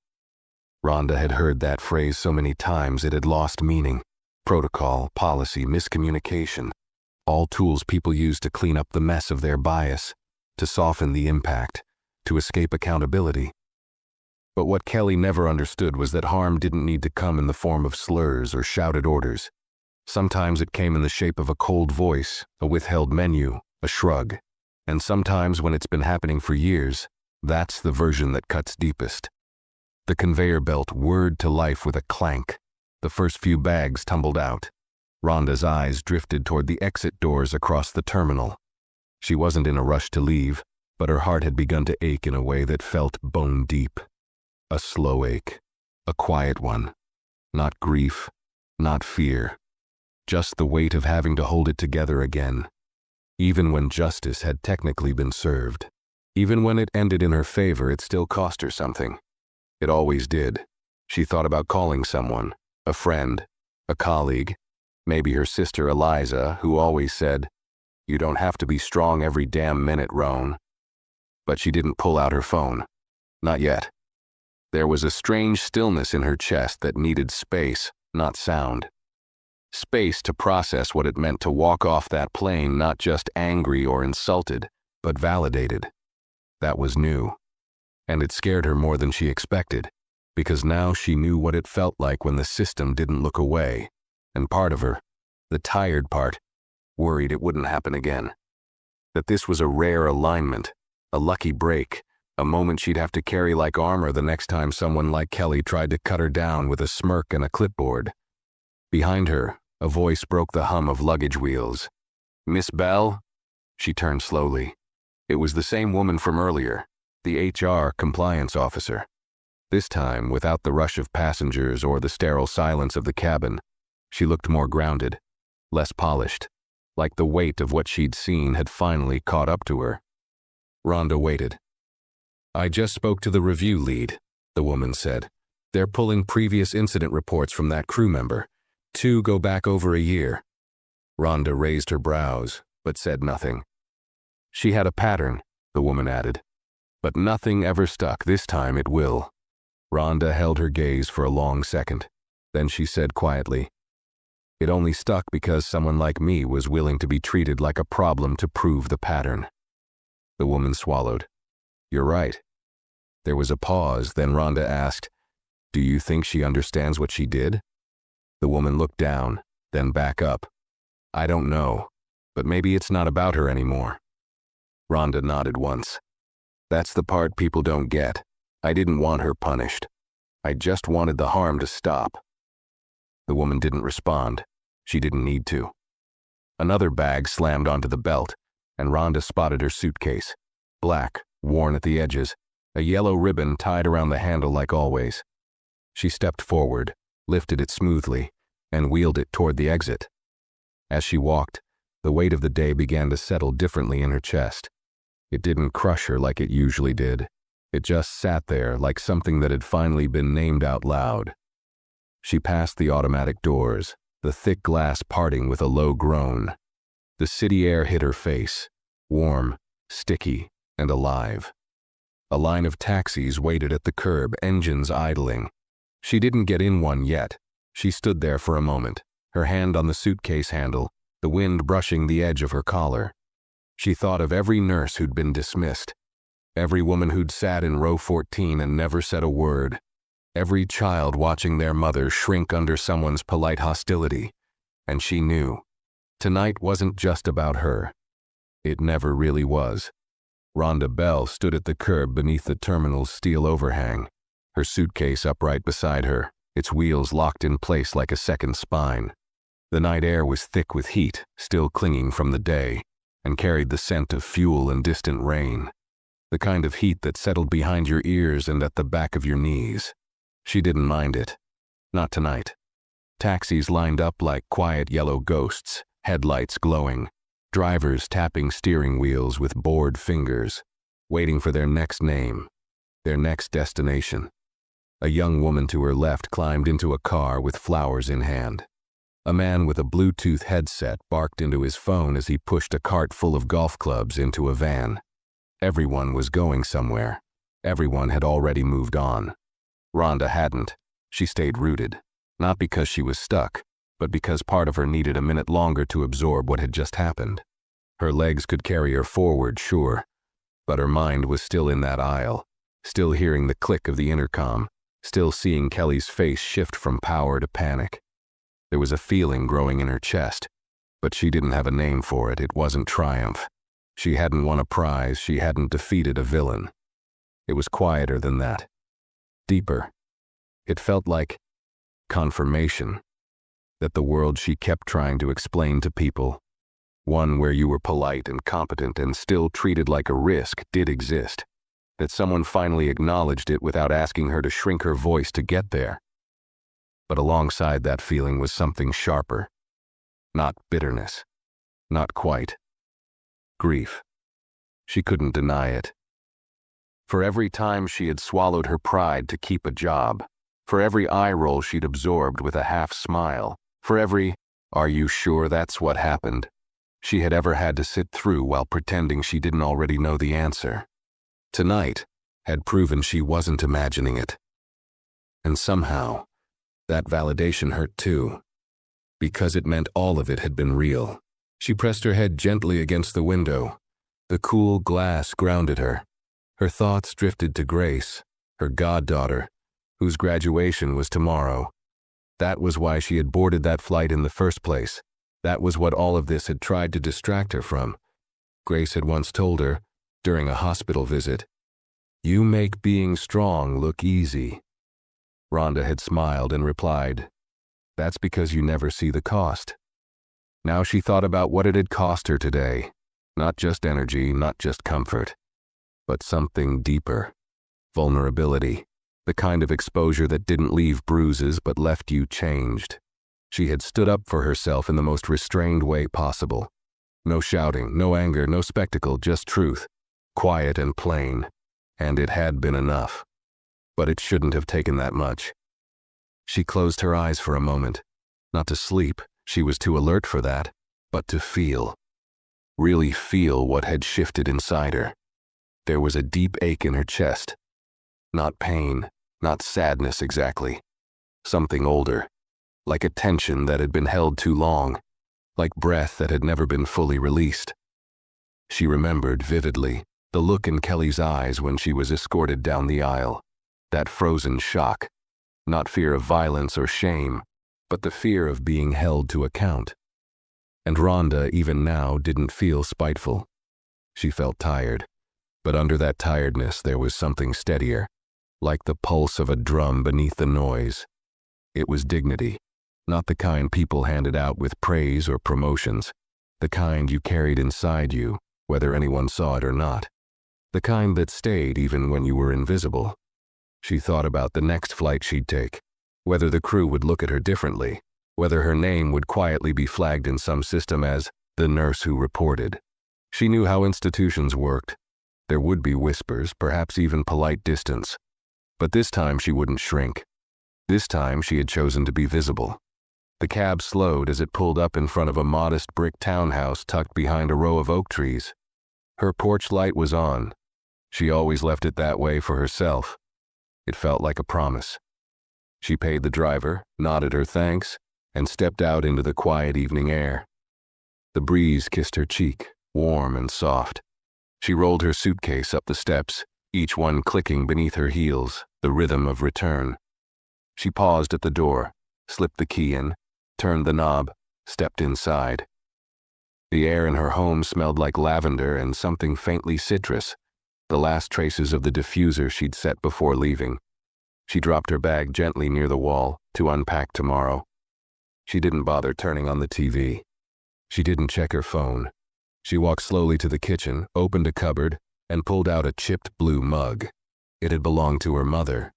Rhonda had heard that phrase so many times it had lost meaning. Protocol, policy, miscommunication, all tools people use to clean up the mess of their bias, to soften the impact, to escape accountability. But what Kelly never understood was that harm didn't need to come in the form of slurs or shouted orders. Sometimes it came in the shape of a cold voice, a withheld menu, a shrug. And sometimes, when it's been happening for years, that's the version that cuts deepest. The conveyor belt whirred to life with a clank. The first few bags tumbled out. Rhonda's eyes drifted toward the exit doors across the terminal. She wasn't in a rush to leave, but her heart had begun to ache in a way that felt bone deep. A slow ache, a quiet one. Not grief, not fear. Just the weight of having to hold it together again. Even when justice had technically been served. Even when it ended in her favor, it still cost her something. It always did. She thought about calling someone, a friend, a colleague, maybe her sister Eliza, who always said, "You don't have to be strong every damn minute, Roan." But she didn't pull out her phone. Not yet. There was a strange stillness in her chest that needed space, not sound. Space to process what it meant to walk off that plane not just angry or insulted, but validated. That was new. And it scared her more than she expected, because now she knew what it felt like when the system didn't look away, and part of her, the tired part, worried it wouldn't happen again. That this was a rare alignment, a lucky break, a moment she'd have to carry like armor the next time someone like Kelly tried to cut her down with a smirk and a clipboard. Behind her, a voice broke the hum of luggage wheels. "Miss Bell?" She turned slowly. It was the same woman from earlier, the HR compliance officer. This time, without the rush of passengers or the sterile silence of the cabin, she looked more grounded, less polished, like the weight of what she'd seen had finally caught up to her. Rhonda waited. "I just spoke to the review lead," the woman said. "They're pulling previous incident reports from that crew member. 2 go back over a year." Rhonda raised her brows, but said nothing. "She had a pattern," the woman added. "But nothing ever stuck. This time it will." Rhonda held her gaze for a long second. Then she said quietly, "It only stuck because someone like me was willing to be treated like a problem to prove the pattern." The woman swallowed. "You're right." There was a pause, then Rhonda asked, "Do you think she understands what she did?" The woman looked down, then back up. "I don't know, but maybe it's not about her anymore." Rhonda nodded once. "That's the part people don't get. I didn't want her punished. I just wanted the harm to stop." The woman didn't respond. She didn't need to. Another bag slammed onto the belt, and Rhonda spotted her suitcase. Black, worn at the edges, a yellow ribbon tied around the handle like always. She stepped forward, lifted it smoothly, and wheeled it toward the exit. As she walked, the weight of the day began to settle differently in her chest. It didn't crush her like it usually did. It just sat there like something that had finally been named out loud. She passed the automatic doors, the thick glass parting with a low groan. The city air hit her face, warm, sticky, and alive. A line of taxis waited at the curb, engines idling. She didn't get in one yet. She stood there for a moment, her hand on the suitcase handle, the wind brushing the edge of her collar. She thought of every nurse who'd been dismissed, every woman who'd sat in row 14 and never said a word, every child watching their mother shrink under someone's polite hostility, and she knew Tonight wasn't just about her. It never really was. Rhonda Bell stood at the curb beneath the terminal's steel overhang, her suitcase upright beside her, its wheels locked in place like a second spine. The night air was thick with heat, still clinging from the day, and carried the scent of fuel and distant rain. The kind of heat that settled behind your ears and at the back of your knees. She didn't mind it. Not tonight. Taxis lined up like quiet yellow ghosts, headlights glowing, drivers tapping steering wheels with bored fingers, waiting for their next name, their next destination. A young woman to her left climbed into a car with flowers in hand. A man with a Bluetooth headset barked into his phone as he pushed a cart full of golf clubs into a van. Everyone was going somewhere. Everyone had already moved on. Rhonda hadn't. She stayed rooted, not because she was stuck, but because part of her needed a minute longer to absorb what had just happened. Her legs could carry her forward, sure, but her mind was still in that aisle, still hearing the click of the intercom, still seeing Kelly's face shift from power to panic. There was a feeling growing in her chest, but she didn't have a name for it. It wasn't triumph. She hadn't won a prize. She hadn't defeated a villain. It was quieter than that. Deeper. It felt like confirmation that the world she kept trying to explain to people, one where you were polite and competent and still treated like a risk, did exist. That someone finally acknowledged it without asking her to shrink her voice to get there. But alongside that feeling was something sharper. Not bitterness. Not quite. Grief. She couldn't deny it. For every time she had swallowed her pride to keep a job, for every eye roll she'd absorbed with a half smile, for every, "Are you sure that's what happened?" she had ever had to sit through while pretending she didn't already know the answer. Tonight had proven she wasn't imagining it. And somehow, that validation hurt too, because it meant all of it had been real. She pressed her head gently against the window. The cool glass grounded her. Her thoughts drifted to Grace, her goddaughter, whose graduation was tomorrow. That was why she had boarded that flight in the first place. That was what all of this had tried to distract her from. Grace had once told her, during a hospital visit, "You make being strong look easy." Rhonda had smiled and replied, "That's because you never see the cost." Now she thought about what it had cost her today. Not just energy, not just comfort, but something deeper. Vulnerability. The kind of exposure that didn't leave bruises but left you changed. She had stood up for herself in the most restrained way possible. No shouting, no anger, no spectacle, just truth. Quiet and plain. And it had been enough. But it shouldn't have taken that much. She closed her eyes for a moment. Not to sleep, she was too alert for that, but to feel. Really feel what had shifted inside her. There was a deep ache in her chest. Not pain, not sadness exactly. Something older. Like a tension that had been held too long. Like breath that had never been fully released. She remembered vividly the look in Kelly's eyes when she was escorted down the aisle. That frozen shock. Not fear of violence or shame, but the fear of being held to account. And Rhonda, even now, didn't feel spiteful. She felt tired, but under that tiredness there was something steadier, like the pulse of a drum beneath the noise. It was dignity, not the kind people handed out with praise or promotions, the kind you carried inside you, whether anyone saw it or not, the kind that stayed even when you were invisible. She thought about the next flight she'd take, whether the crew would look at her differently, whether her name would quietly be flagged in some system as the nurse who reported. She knew how institutions worked. There would be whispers, perhaps even polite distance. But this time she wouldn't shrink. This time she had chosen to be visible. The cab slowed as it pulled up in front of a modest brick townhouse tucked behind a row of oak trees. Her porch light was on. She always left it that way for herself. It felt like a promise. She paid the driver, nodded her thanks, and stepped out into the quiet evening air. The breeze kissed her cheek, warm and soft. She rolled her suitcase up the steps, each one clicking beneath her heels, the rhythm of return. She paused at the door, slipped the key in, turned the knob, stepped inside. The air in her home smelled like lavender and something faintly citrus, the last traces of the diffuser she'd set before leaving. She dropped her bag gently near the wall to unpack tomorrow. She didn't bother turning on the TV. She didn't check her phone. She walked slowly to the kitchen, opened a cupboard, and pulled out a chipped blue mug. It had belonged to her mother.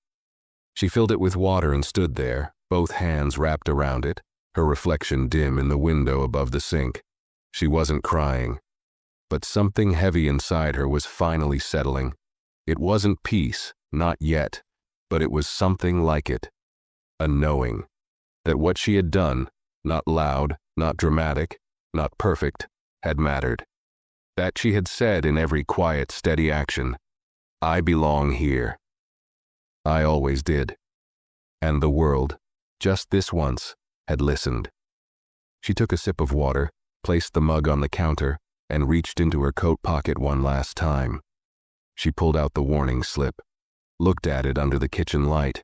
She filled it with water and stood there, both hands wrapped around it, her reflection dim in the window above the sink. She wasn't crying, but something heavy inside her was finally settling. It wasn't peace, not yet, but it was something like it. A knowing that what she had done, not loud, not dramatic, not perfect, had mattered. That she had said in every quiet, steady action, "I belong here." I always did. And the world, just this once, had listened. She took a sip of water, placed the mug on the counter, and reached into her coat pocket one last time. She pulled out the warning slip, looked at it under the kitchen light,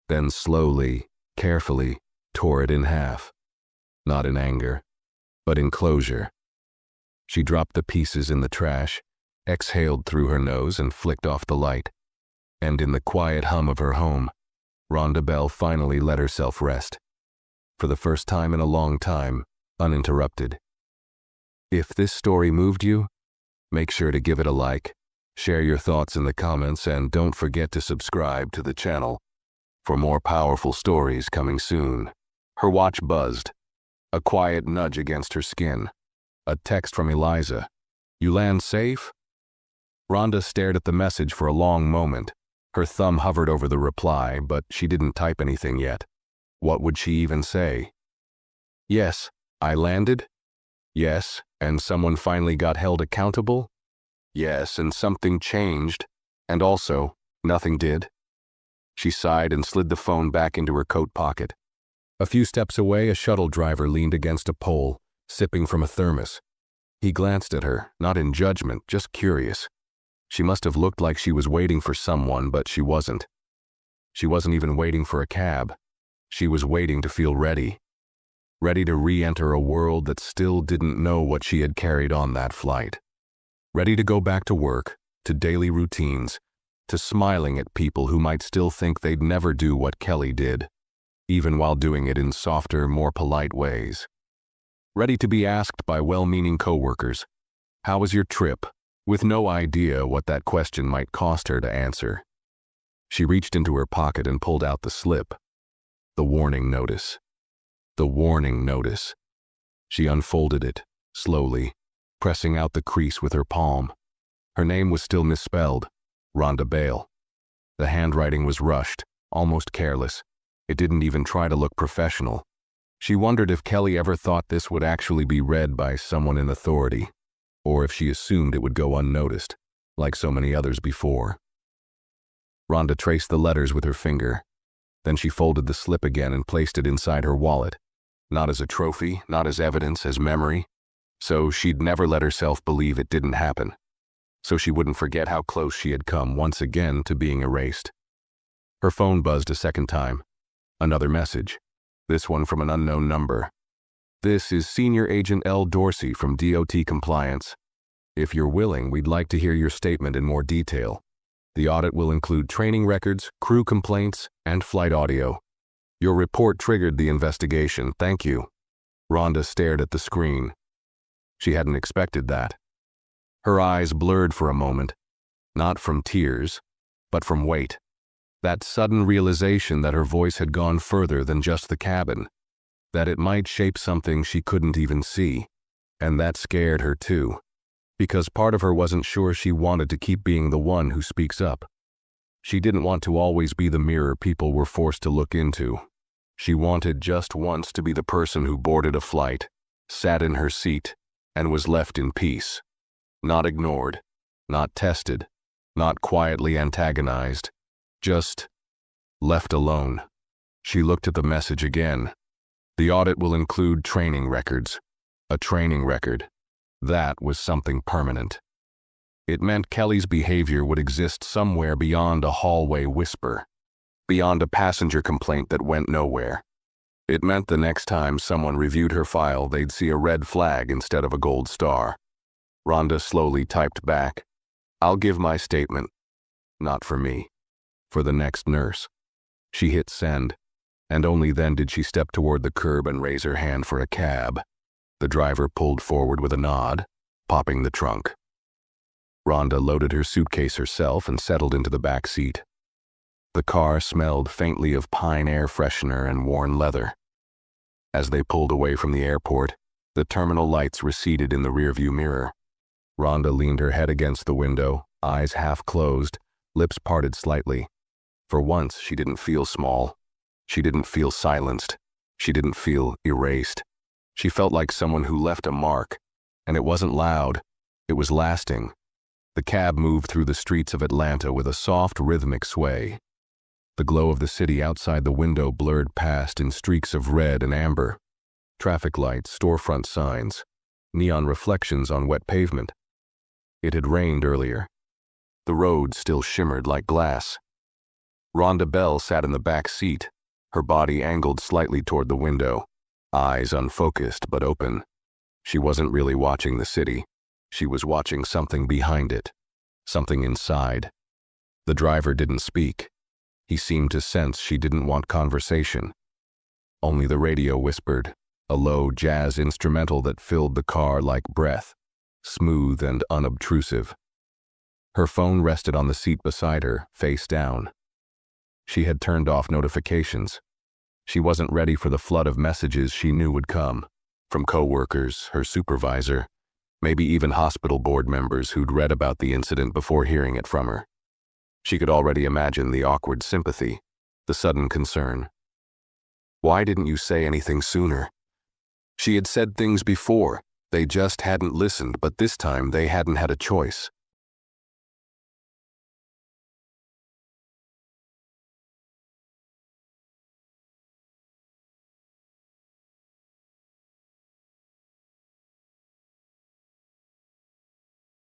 then slowly, carefully, tore it in half. Not in anger, but in closure. She dropped the pieces in the trash, exhaled through her nose and flicked off the light. And in the quiet hum of her home, Rhonda Bell finally let herself rest. For the first time in a long time, uninterrupted. If this story moved you, make sure to give it a like, share your thoughts in the comments, and don't forget to subscribe to the channel for more powerful stories coming soon. Her watch buzzed, a quiet nudge against her skin. A text from Eliza. "You land safe?" Rhonda stared at the message for a long moment. Her thumb hovered over the reply, but she didn't type anything yet. What would she even say? "Yes, I landed." "Yes, and someone finally got held accountable." "Yes, and something changed." And also, nothing did. She sighed and slid the phone back into her coat pocket. A few steps away, a shuttle driver leaned against a pole, sipping from a thermos. He glanced at her, not in judgment, just curious. She must have looked like she was waiting for someone, but she wasn't. She wasn't even waiting for a cab. She was waiting to feel ready. Ready to re-enter a world that still didn't know what she had carried on that flight. Ready to go back to work, to daily routines, to smiling at people who might still think they'd never do what Kelly did, even while doing it in softer, more polite ways. Ready to be asked by well-meaning coworkers, "How was your trip?" with no idea what that question might cost her to answer. She reached into her pocket and pulled out the slip. The warning notice. The warning notice. She unfolded it, slowly, pressing out the crease with her palm. Her name was still misspelled, Rhonda Bale. The handwriting was rushed, almost careless. It didn't even try to look professional. She wondered if Kelly ever thought this would actually be read by someone in authority, or if she assumed it would go unnoticed, like so many others before. Rhonda traced the letters with her finger. Then she folded the slip again and placed it inside her wallet. Not as a trophy, not as evidence, as memory. So she'd never let herself believe it didn't happen. So she wouldn't forget how close she had come once again to being erased. Her phone buzzed a second time. Another message. This one from an unknown number. "This is Senior Agent L. Dorsey from DOT Compliance. If you're willing, we'd like to hear your statement in more detail. The audit will include training records, crew complaints, and flight audio. Your report triggered the investigation. Thank you." Rhonda stared at the screen. She hadn't expected that. Her eyes blurred for a moment, not from tears, but from weight. That sudden realization that her voice had gone further than just the cabin, that it might shape something she couldn't even see. And that scared her too, because part of her wasn't sure she wanted to keep being the one who speaks up. She didn't want to always be the mirror people were forced to look into. She wanted just once to be the person who boarded a flight, sat in her seat, and was left in peace. Not ignored, not tested, not quietly antagonized, just left alone. She looked at the message again. The audit will include training records. A training record. That was something permanent. It meant Kelly's behavior would exist somewhere beyond a hallway whisper, beyond a passenger complaint that went nowhere. It meant the next time someone reviewed her file, they'd see a red flag instead of a gold star. Rhonda slowly typed back, "I'll give my statement. Not for me. For the next nurse." She hit send, and only then did she step toward the curb and raise her hand for a cab. The driver pulled forward with a nod, popping the trunk. Rhonda loaded her suitcase herself and settled into the back seat. The car smelled faintly of pine air freshener and worn leather. As they pulled away from the airport, the terminal lights receded in the rearview mirror. Rhonda leaned her head against the window, eyes half closed, lips parted slightly. For once, she didn't feel small. She didn't feel silenced. She didn't feel erased. She felt like someone who left a mark, and it wasn't loud. It was lasting. The cab moved through the streets of Atlanta with a soft, rhythmic sway. The glow of the city outside the window blurred past in streaks of red and amber. Traffic lights, storefront signs, neon reflections on wet pavement. It had rained earlier. The road still shimmered like glass. Rhonda Bell sat in the back seat, her body angled slightly toward the window, eyes unfocused but open. She wasn't really watching the city. She was watching something behind it, something inside. The driver didn't speak. He seemed to sense she didn't want conversation. Only the radio whispered, a low jazz instrumental that filled the car like breath, smooth and unobtrusive. Her phone rested on the seat beside her, face down. She had turned off notifications. She wasn't ready for the flood of messages she knew would come, from coworkers, her supervisor, maybe even hospital board members who'd read about the incident before hearing it from her. She could already imagine the awkward sympathy, the sudden concern. Why didn't you say anything sooner? She had said things before. They just hadn't listened, but this time they hadn't had a choice.